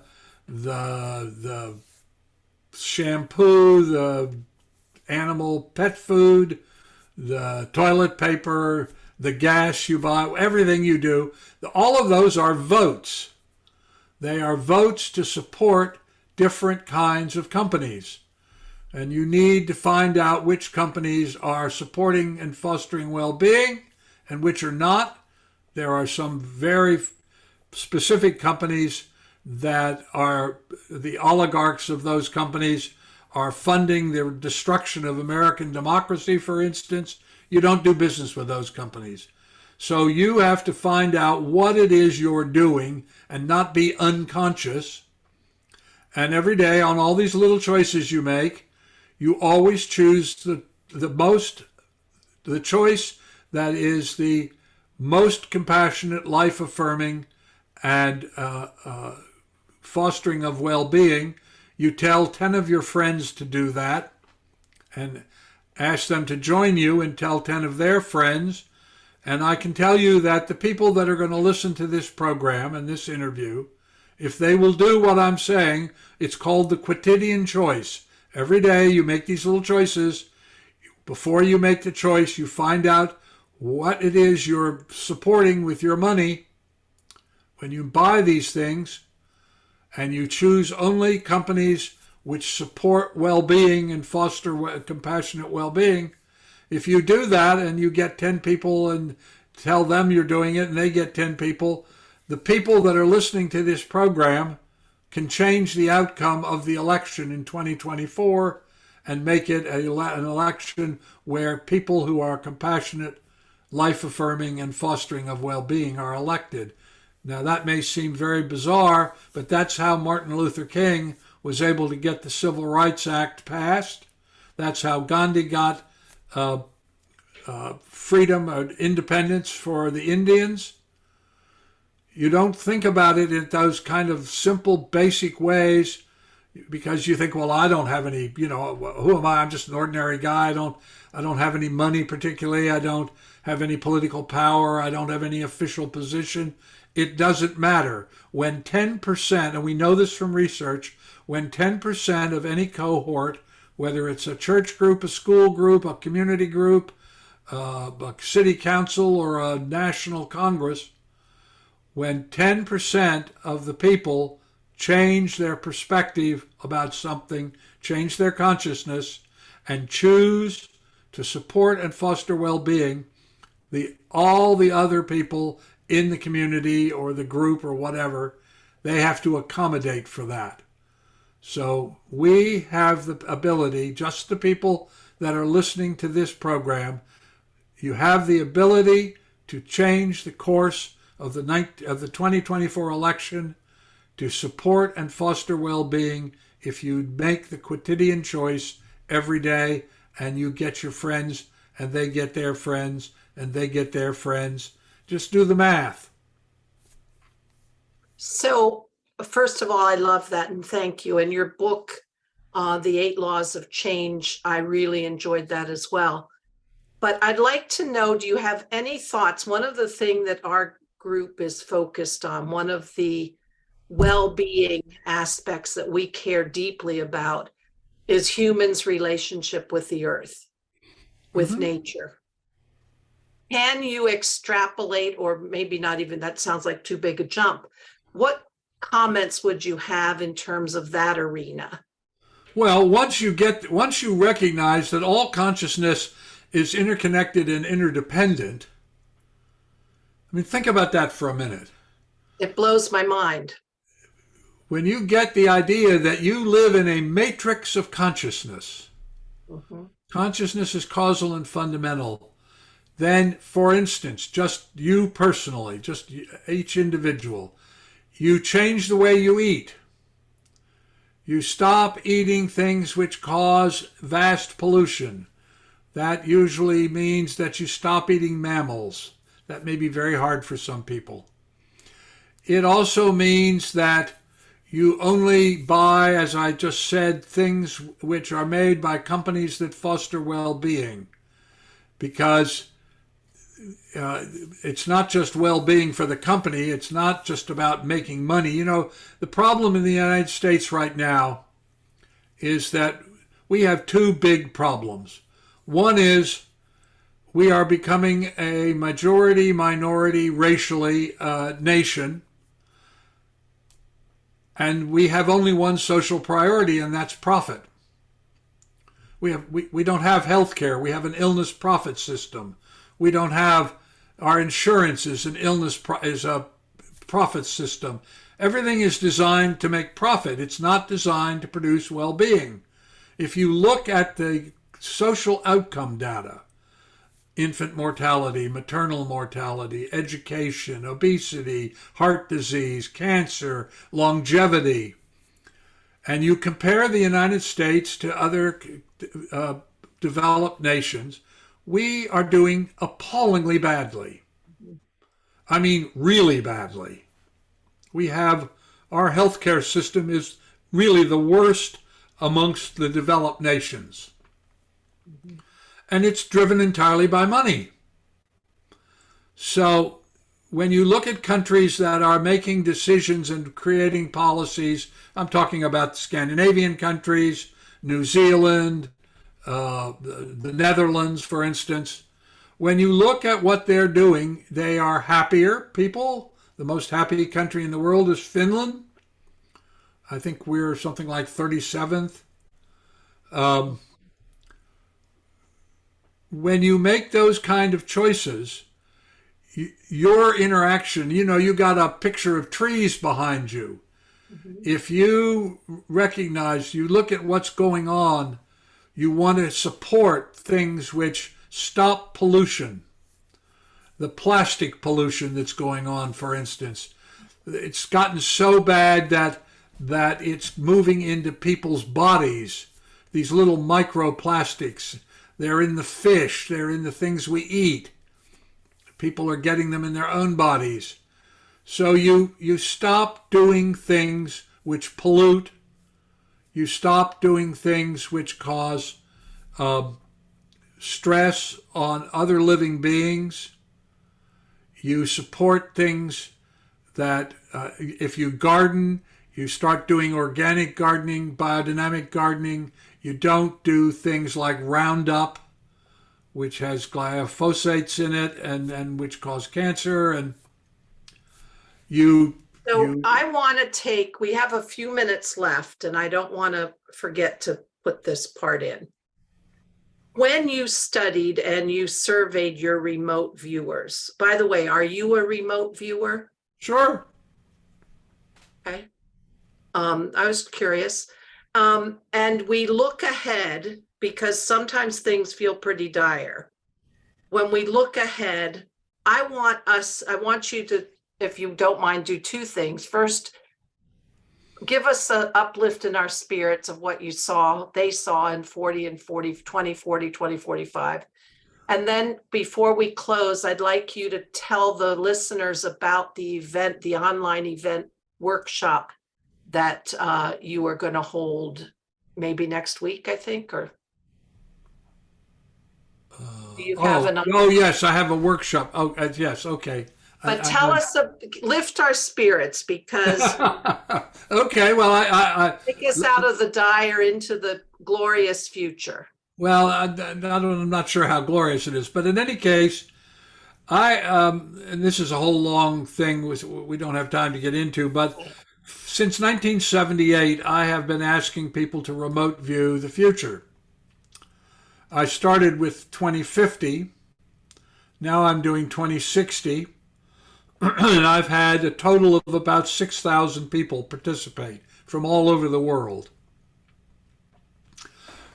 shampoo, the animal pet food, the toilet paper, the gas you buy, everything you do, all of those are votes. They are votes to support different kinds of companies. And you need to find out which companies are supporting and fostering well-being and which are not. There are some very specific companies that are, the oligarchs of those companies are funding the destruction of American democracy, for instance. You don't do business with those companies. So you have to find out what it is you're doing and not be unconscious. And every day on all these little choices you make, you always choose the choice that is the most compassionate, life-affirming, and fostering of well-being. You tell 10 of your friends to do that and ask them to join you and tell 10 of their friends. And I can tell you that the people that are going to listen to this program and this interview, if they will do what I'm saying, it's called the quotidian choice. Every day you make these little choices. Before you make the choice, you find out what it is you're supporting with your money when you buy these things, and you choose only companies which support well-being and foster compassionate well-being. If you do that and you get 10 people and tell them you're doing it and they get 10 people, the people that are listening to this program can change the outcome of the election in 2024 and make it an election where people who are compassionate, life-affirming, and fostering of well-being are elected. Now, that may seem very bizarre, but that's how Martin Luther King was able to get the Civil Rights Act passed. That's how Gandhi got freedom or independence for the Indians. You don't think about it in those kind of simple, basic ways because you think, well, I don't have any, who am I? I'm just an ordinary guy. I don't have any money particularly. I don't have any political power. I don't have any official position. It doesn't matter. When 10%, and we know this from research, when 10% of any cohort, whether it's a church group, a school group, a community group, a city council, or a national congress, when 10% of the people change their perspective about something, change their consciousness, and choose to support and foster well-being, all the other people in the community or the group or whatever, they have to accommodate for that. So we have the ability, just the people that are listening to this program, you have the ability to change the course of the 2024 election to support and foster well-being if you make the quotidian choice every day and you get your friends and they get their friends and they get their friends. Just do the math. So, first of all, I love that and thank you. And your book, The 8 Laws of Change, I really enjoyed that as well. But I'd like to know, do you have any thoughts? One of the things that our group is focused on, one of the well-being aspects that we care deeply about is humans' relationship with the earth, with nature. Can you extrapolate, or maybe not even, that sounds like too big a jump. What comments would you have in terms of that arena? Well, once you recognize that all consciousness is interconnected and interdependent, I mean, think about that for a minute. It blows my mind. When you get the idea that you live in a matrix of consciousness, consciousness is causal and fundamental. then, for instance, just you personally, just each individual, you change the way you eat. You stop eating things which cause vast pollution. That usually means that you stop eating mammals. That may be very hard for some people. It also means that you only buy, as I just said, things which are made by companies that foster well-being, because it's not just well-being for the company. It's not just about making money. You know, the problem in the United States right now is that we have two big problems. One is we are becoming a majority minority racially nation, and we have only one social priority, and that's profit. We don't have health care. We have an illness profit system. We don't have, our insurance is is a profit system. Everything is designed to make profit. It's not designed to produce well-being. If you look at the social outcome data, infant mortality, maternal mortality, education, obesity, heart disease, cancer, longevity, and you compare the United States to other developed nations, we are doing appallingly badly. I mean, really badly. Our healthcare system is really the worst amongst the developed nations. And it's driven entirely by money. So when you look at countries that are making decisions and creating policies, I'm talking about Scandinavian countries, New Zealand, the Netherlands, for instance. When you look at what they're doing, they are happier people. The most happy country in the world is Finland. I think we're something like 37th. When you make those kind of choices, your interaction, you got a picture of trees behind you. Mm-hmm. If you recognize, you look at what's going on, you want to support things which stop pollution. The plastic pollution that's going on, for instance. It's gotten so bad that it's moving into people's bodies, these little microplastics. They're in the fish, they're in the things we eat. People are getting them in their own bodies. So you stop doing things which pollute. You stop doing things which cause stress on other living beings. You support things that, if you garden, you start doing organic gardening, biodynamic gardening. You don't do things like Roundup, which has glyphosates in it and which cause cancer. And I want to we have a few minutes left, and I don't want to forget to put this part in. When you studied and you surveyed your remote viewers, by the way, are you a remote viewer? Sure. Okay. I was curious. And we look ahead because sometimes things feel pretty dire. When we look ahead, I want you to, if you don't mind, do two things. First, give us an uplift in our spirits of what they saw in 2045. And then before we close, I'd like you to tell the listeners about the event, the online event workshop that you are going to hold maybe next week, I think, or do you have another? Oh, yes, I have a workshop. Oh, yes, okay. But tell us, lift our spirits, because okay, well, I take us out of the dire into the glorious future. Well, I'm not sure how glorious it is, but in any case, and this is a whole long thing we don't have time to get into, but since 1978, I have been asking people to remote view the future. I started with 2050. Now I'm doing 2060. And I've had a total of about 6,000 people participate from all over the world.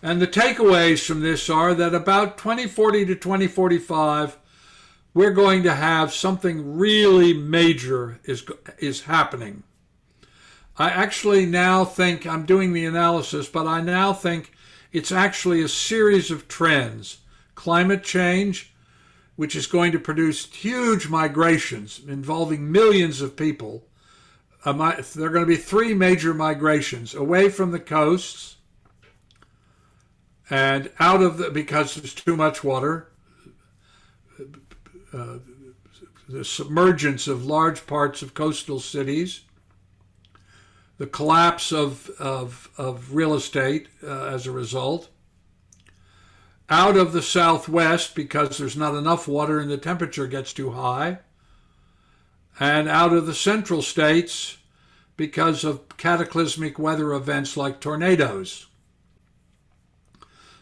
And the takeaways from this are that about 2040 to 2045, we're going to have something really major is happening. I actually now think, I'm doing the analysis, but I now think it's actually a series of trends. Climate change, which is going to produce huge migrations involving millions of people. There are going to be three major migrations: away from the coasts and out of because there's too much water, the submergence of large parts of coastal cities, the collapse of real estate as a result, out of the southwest because there's not enough water and the temperature gets too high, and out of the central states because of cataclysmic weather events like tornadoes.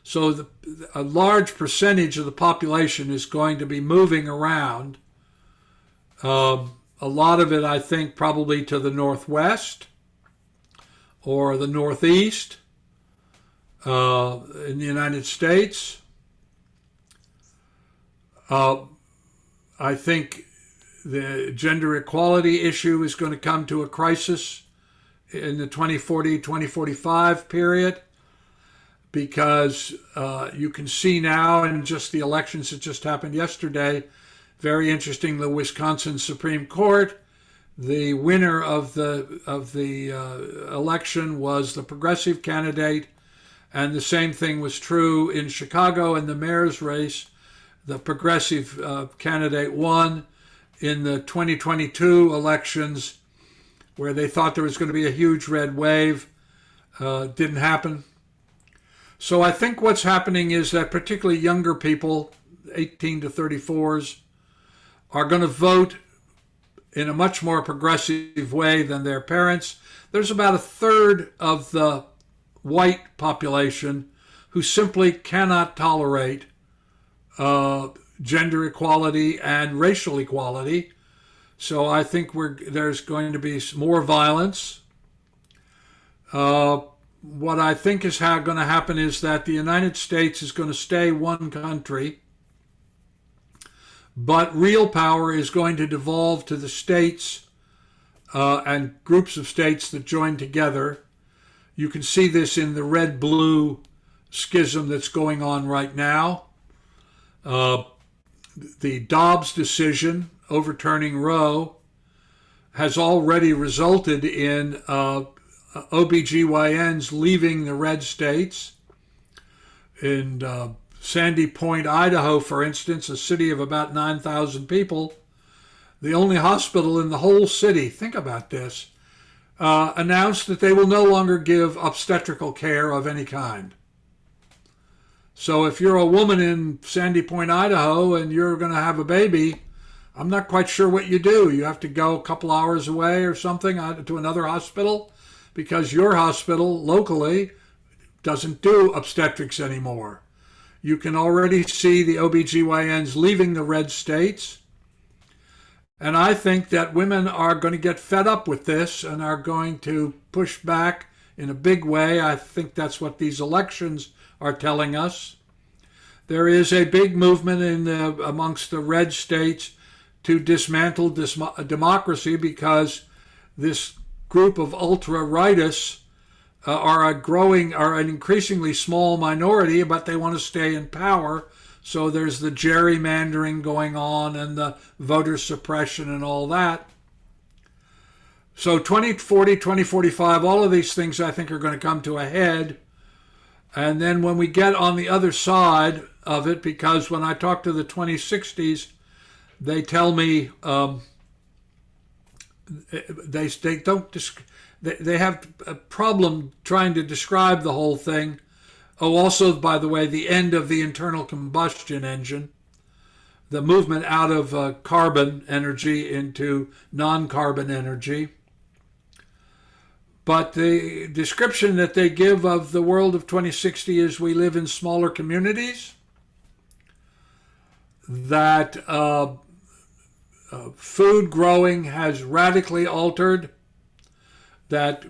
So a large percentage of the population is going to be moving around. A lot of it, I think, probably to the northwest or the northeast in the United States. I think the gender equality issue is going to come to a crisis in the 2040-2045 period, because you can see now in just the elections that just happened yesterday, very interesting, the Wisconsin Supreme Court, the winner of the election was the progressive candidate, and the same thing was true in Chicago in the mayor's race. The progressive candidate won in the 2022 elections, where they thought there was going to be a huge red wave. Didn't happen. So I think what's happening is that particularly younger people, 18 to 34s, are going to vote in a much more progressive way than their parents. There's about a third of the white population who simply cannot tolerate gender equality and racial equality. So I think there's going to be more violence. What I think is going to happen is that the United States is going to stay one country, but real power is going to devolve to the states and groups of states that join together. You can see this in the red-blue schism that's going on right now. The Dobbs decision overturning Roe has already resulted in OBGYNs leaving the red states. In Sandy Point, Idaho, for instance, a city of about 9,000 people, the only hospital in the whole city, think about this, announced that they will no longer give obstetrical care of any kind. So if you're a woman in Sandy Point, Idaho, and you're going to have a baby, I'm not quite sure what you do. You have to go a couple hours away or something to another hospital, because your hospital locally doesn't do obstetrics anymore. You can already see the OBGYNs leaving the red states. And I think that women are going to get fed up with this and are going to push back in a big way. I think that's what these elections are telling us. There is a big movement amongst the red states to dismantle democracy, because this group of ultra-rightists are an increasingly small minority, but they want to stay in power. So there's the gerrymandering going on and the voter suppression and all that. So 2040, 2045, all of these things I think are going to come to a head. And then when we get on the other side of it, because when I talk to the 2060s, they tell me they have a problem trying to describe the whole thing. Oh, also, by the way, the end of the internal combustion engine, the movement out of carbon energy into non-carbon energy. But the description that they give of the world of 2060 is we live in smaller communities, that food growing has radically altered, that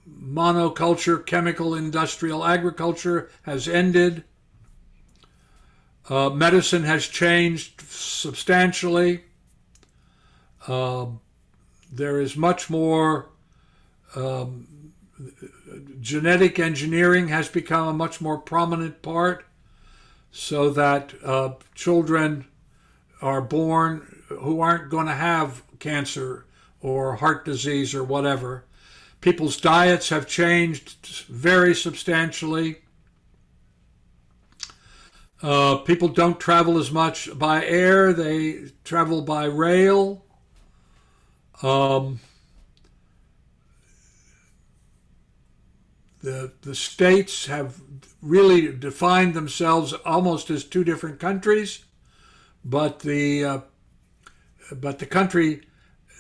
monoculture, chemical industrial agriculture has ended, Medicine has changed substantially. There is much more. Genetic engineering has become a much more prominent part, so that children are born who aren't going to have cancer or heart disease or whatever. People's diets have changed very substantially. People don't travel as much by air, they travel by rail. The states have really defined themselves almost as two different countries, but the country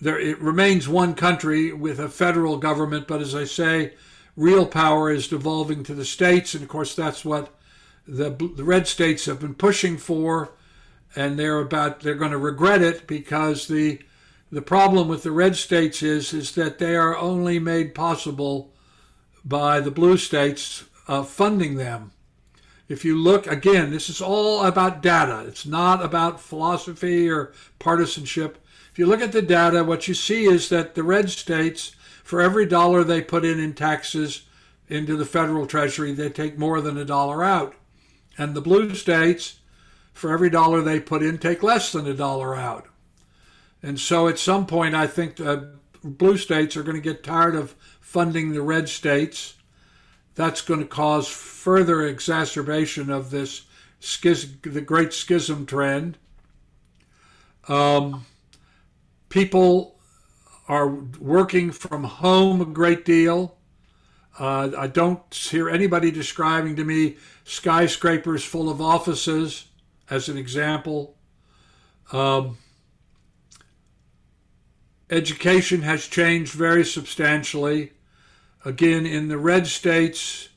there it remains one country with a federal government. But as I say, real power is devolving to the states, and of course that's what the red states have been pushing for, and they're going to regret it, because the problem with the red states is that they are only made possible by the blue states funding them. If you look, again, this is all about data. It's not about philosophy or partisanship. If you look at the data, what you see is that the red states, for every dollar they put in taxes into the federal treasury, they take more than $1 out. And the blue states, for every dollar they put in, take less than $1 out. And so at some point, I think the blue states are going to get tired of funding the red states. That's going to cause further exacerbation of this the Great Schism trend. People are working from home a great deal. I don't hear anybody describing to me skyscrapers full of offices as an example. Education has changed very substantially. Again, in the red states,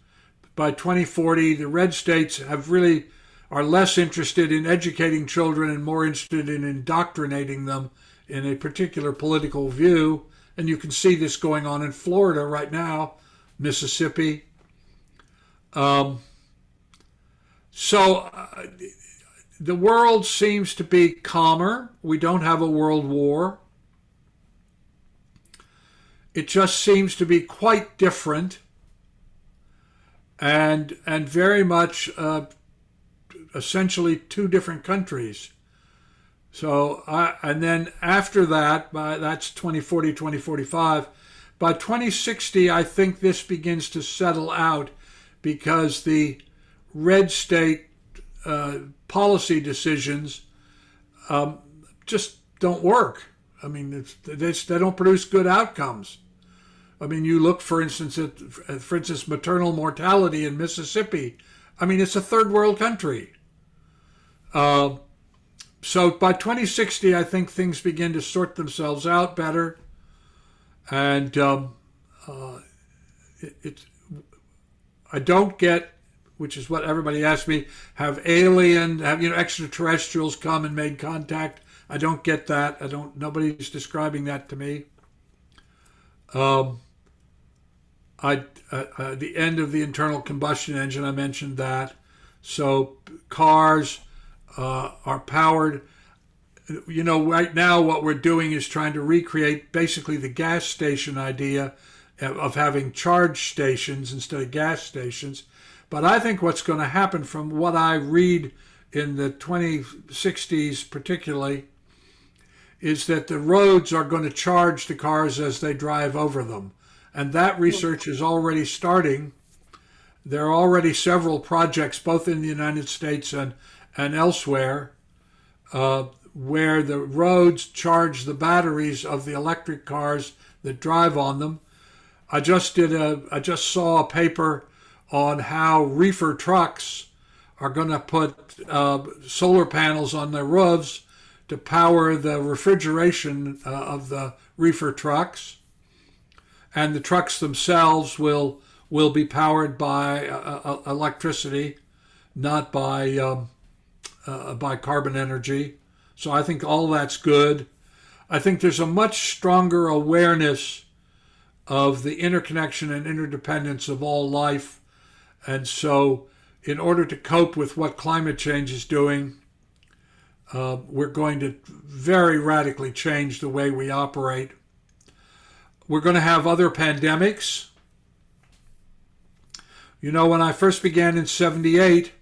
by 2040, the red states are less interested in educating children and more interested in indoctrinating them in a particular political view. And you can see this going on in Florida right now, Mississippi. The world seems to be calmer. We don't have a world war. It just seems to be quite different, and very much essentially two different countries. So and then after that, that's 2040, 2045. By 2060, I think this begins to settle out, because the red state policy decisions just don't work. I mean, they don't produce good outcomes. I mean, you look, for instance, at maternal mortality in Mississippi. I mean, it's a third world country. So by 2060, I think things begin to sort themselves out better. And I don't get, which is what everybody asks me, have extraterrestrials come and made contact? I don't get that. Nobody's describing that to me. The end of the internal combustion engine, I mentioned that. So cars are powered. Right now what we're doing is trying to recreate basically the gas station idea of having charge stations instead of gas stations. But I think what's going to happen, from what I read in the 2060s particularly, is that the roads are going to charge the cars as they drive over them. And that research is already starting. There are already several projects, both in the United States and elsewhere, where the roads charge the batteries of the electric cars that drive on them. I just saw a paper on how reefer trucks are going to put solar panels on their roofs to power the refrigeration of the reefer trucks, and the trucks themselves will be powered by electricity, not by carbon energy. So I think all that's good. I think there's a much stronger awareness of the interconnection and interdependence of all life, and so in order to cope with what climate change is doing, we're going to very radically change the way we operate. We're going to have other pandemics. You know, when I first began in '78,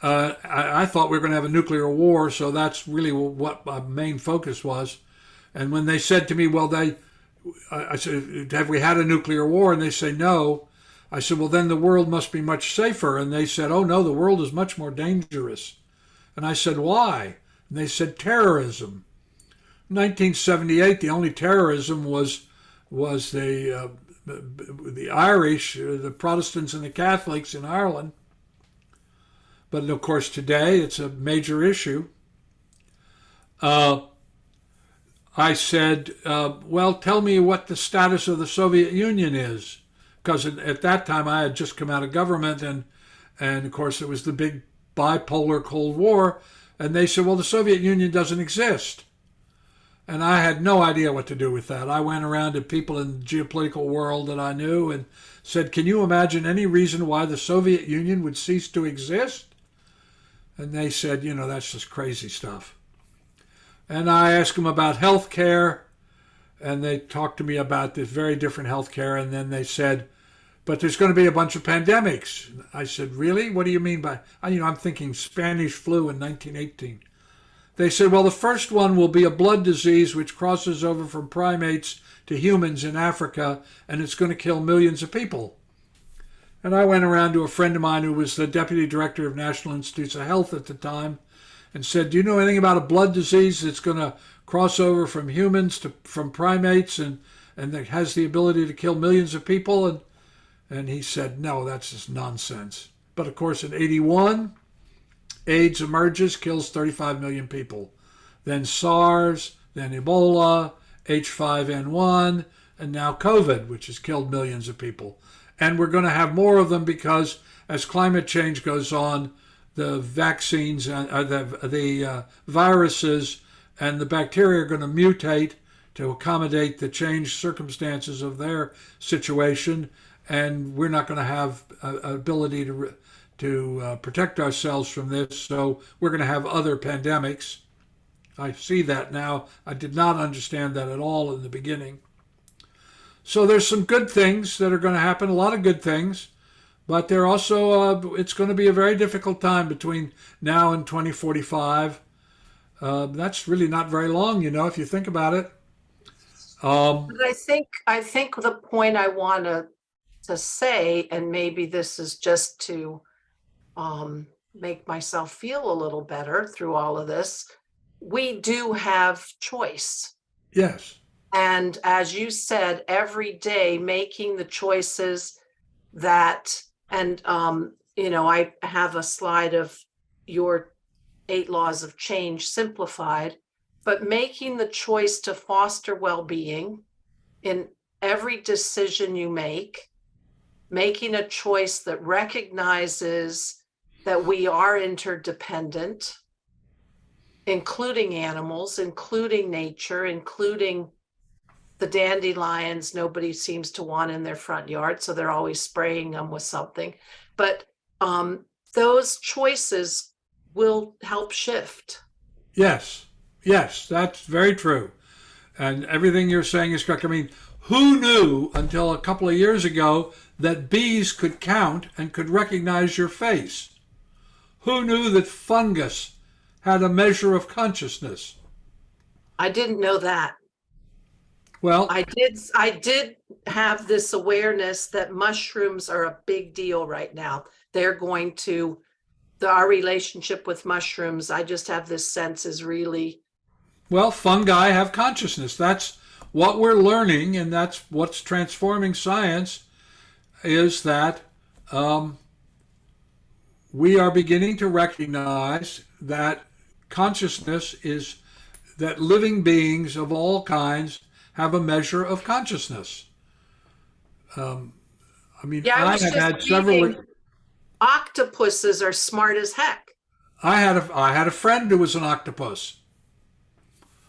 I thought we were going to have a nuclear war, so that's really what my main focus was. And when they said to me, well, I said, have we had a nuclear war? And they say no. I said, well, then the world must be much safer. And they said, oh, no, the world is much more dangerous. And I said, why? And they said, terrorism. In 1978, the only terrorism was the Irish, the Protestants and the Catholics in Ireland. But of course, today it's a major issue. I said, well, tell me what the status of the Soviet Union is. Because at that time I had just come out of government, and of course it was the big bipolar Cold War. And they said, well, the Soviet Union doesn't exist. And I had no idea what to do with that. I went around to people in the geopolitical world that I knew and said, can you imagine any reason why the Soviet Union would cease to exist? And they said, you know, that's just crazy stuff. And I asked them about health care, and they talked to me about this very different health care. And then they said, but there's going to be a bunch of pandemics. I said, really? What do you mean by, I'm thinking Spanish flu in 1918. They said, well, the first one will be a blood disease which crosses over from primates to humans in Africa, and it's going to kill millions of people. And I went around to a friend of mine who was the deputy director of National Institutes of Health at the time and said, do you know anything about a blood disease that's going to cross over from humans from primates and that has the ability to kill millions of people? And he said, no, that's just nonsense. But of course, in '81, AIDS emerges, kills 35 million people. Then SARS, then Ebola, H5N1, and now COVID, which has killed millions of people. And we're going to have more of them because as climate change goes on, the vaccines, the viruses and the bacteria are going to mutate to accommodate the changed circumstances of their situation. And we're not going to have an ability to protect ourselves from this. So we're going to have other pandemics. I see that now. I did not understand that at all in the beginning. So there's some good things that are going to happen, a lot of good things, but there also, it's going to be a very difficult time between now and 2045. That's really not very long, if you think about it. But I think the point I want to say, and maybe this is just to make myself feel a little better through all of this, we do have choice. Yes. And as you said, every day making the choices that, and, I have a slide of your 8 laws of change simplified, but making the choice to foster well-being in every decision you make, making a choice that recognizes that we are interdependent, including animals, including nature, including the dandelions nobody seems to want in their front yard, so they're always spraying them with something. But those choices will help shift. Yes, that's very true. And everything you're saying is correct. I mean, who knew until a couple of years ago that bees could count and could recognize your face? Who knew that fungus had a measure of consciousness? I didn't know that. Well, I did have this awareness that mushrooms are a big deal right now. They're going to, our relationship with mushrooms, I just have this sense is really. Well, fungi have consciousness. That's what we're learning, and that's what's transforming science, is that we are beginning to recognize that consciousness is that living beings of all kinds have a measure of consciousness. I I have had several. Octopuses are smart as heck. I had a friend who was an octopus.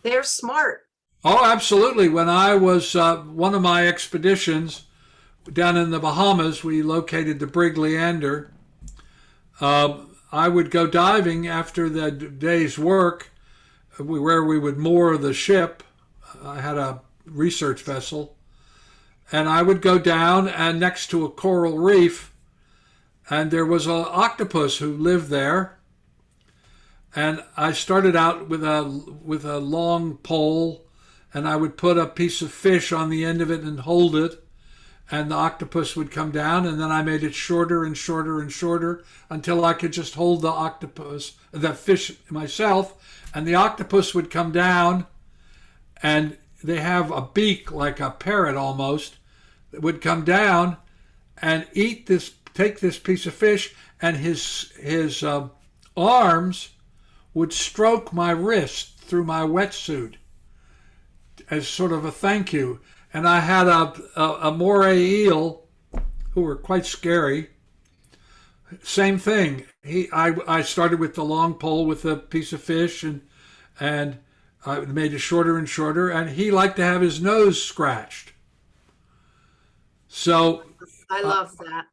They're smart. Oh, absolutely. When I was one of my expeditions down in the Bahamas, we located the brig Leander. I would go diving after the day's work, where we would moor the ship. I had a research vessel, and I would go down and next to a coral reef, and there was an octopus who lived there. And I started out with a long pole, and I would put a piece of fish on the end of it and hold it, and the octopus would come down, and then I made it shorter and shorter and shorter until I could just hold the fish myself, and the octopus would come down, and they have a beak like a parrot almost, that would come down and take this piece of fish, and his arms would stroke my wrist through my wetsuit as sort of a thank you. And I had a moray eel who were quite scary. Same thing. I started with the long pole with a piece of fish, and I made it shorter and shorter, and he liked to have his nose scratched. So I love that.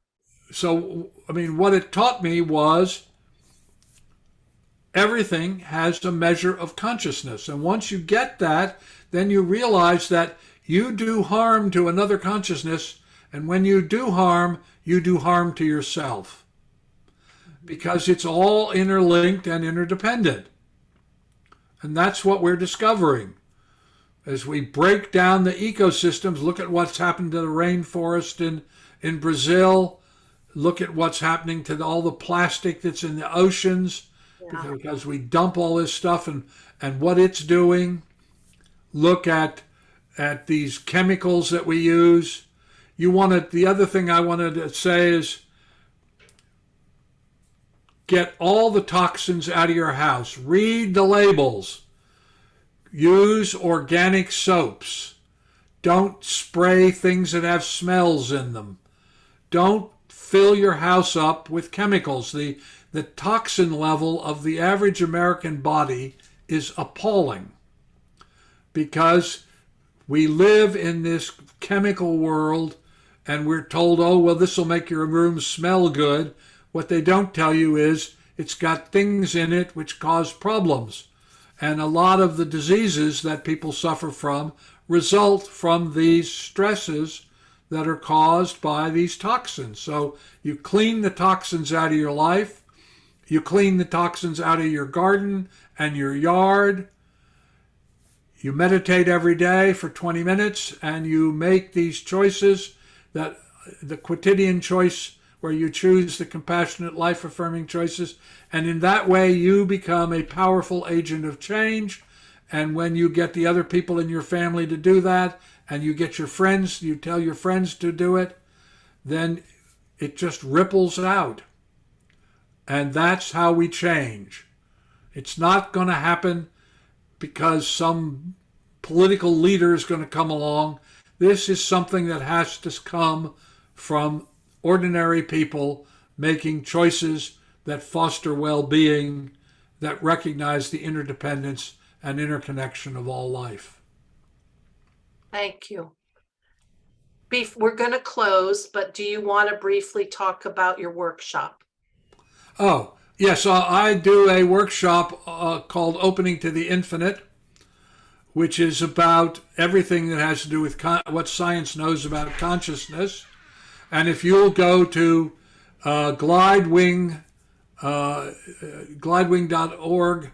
So, I mean, what it taught me was everything has a measure of consciousness. And once you get that, then you realize that you do harm to another consciousness. And when you do harm to yourself. Because it's all interlinked and interdependent. And that's what we're discovering. As we break down the ecosystems, look at what's happened to the rainforest in Brazil. Look at what's happening to all the plastic that's in the oceans. Because we dump all this stuff and what it's doing. Look at these chemicals that we use. The other thing I wanted to say is get all the toxins out of your house. Read the labels. Use organic soaps. Don't spray things that have smells in them. Don't fill your house up with chemicals. The toxin level of the average American body is appalling because we live in this chemical world and we're told, oh, well, this will make your room smell good. What they don't tell you is it's got things in it which cause problems. And a lot of the diseases that people suffer from result from these stresses that are caused by these toxins. So you clean the toxins out of your life. You clean the toxins out of your garden and your yard. You meditate every day for 20 minutes and you make these choices, that the quotidian choice where you choose the compassionate, life-affirming choices. And in that way, you become a powerful agent of change. And when you get the other people in your family to do that, and you get your friends, you tell your friends to do it, then it just ripples out. And that's how we change. It's not going to happen because some political leader is going to come along. This is something that has to come from ordinary people making choices that foster well-being, that recognize the interdependence and interconnection of all life. Thank you. We're going to close, but do you want to briefly talk about your workshop? Oh, yes, I do a workshop called Opening to the Infinite, which is about everything that has to do with what science knows about consciousness. And if you'll go to glidewing.org,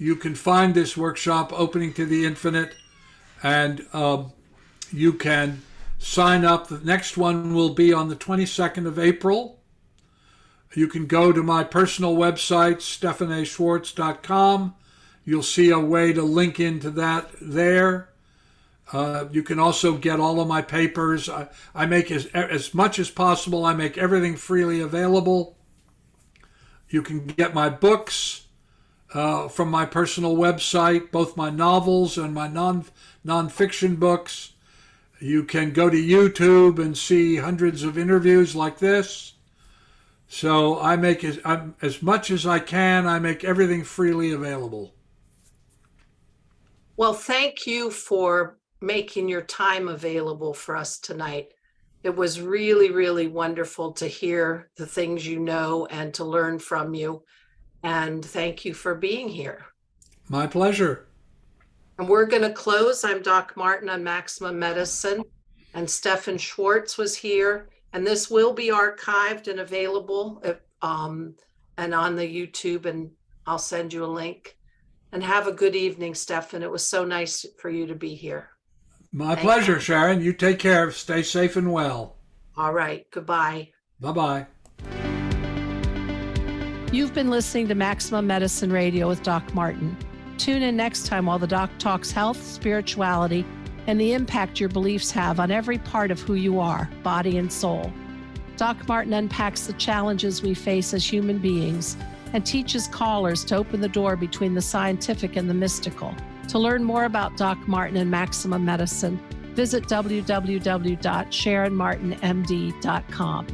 you can find this workshop, Opening to the Infinite, and you can sign up. The next one will be on the 22nd of April. You can go to my personal website, StephanASchwartz.com. You'll see a way to link into that there. You can also get all of my papers. I make as much as possible. I make everything freely available. You can get my books from my personal website, both my novels and my non-fiction books. You can go to YouTube and see hundreds of interviews like this. So I make as much as I can. I make everything freely available. Well, thank you for making your time available for us tonight. It was really, really wonderful to hear the things you know and to learn from you. And thank you for being here. My pleasure. And we're going to close. I'm Doc Martin on Maximum Medicine, and Stephan Schwartz was here. And this will be archived and available and on the YouTube, and I'll send you a link. And have a good evening, Stephan. It was so nice for you to be here. My pleasure, Sharon. You take care. Stay safe and well. All right. Goodbye. Bye-bye. You've been listening to Maximum Medicine Radio with Doc Martin. Tune in next time while the doc talks health, spirituality, and the impact your beliefs have on every part of who you are, body and soul. Doc Martin unpacks the challenges we face as human beings and teaches callers to open the door between the scientific and the mystical. To learn more about Doc Martin and Maximum Medicine, visit www.sharonmartinmd.com.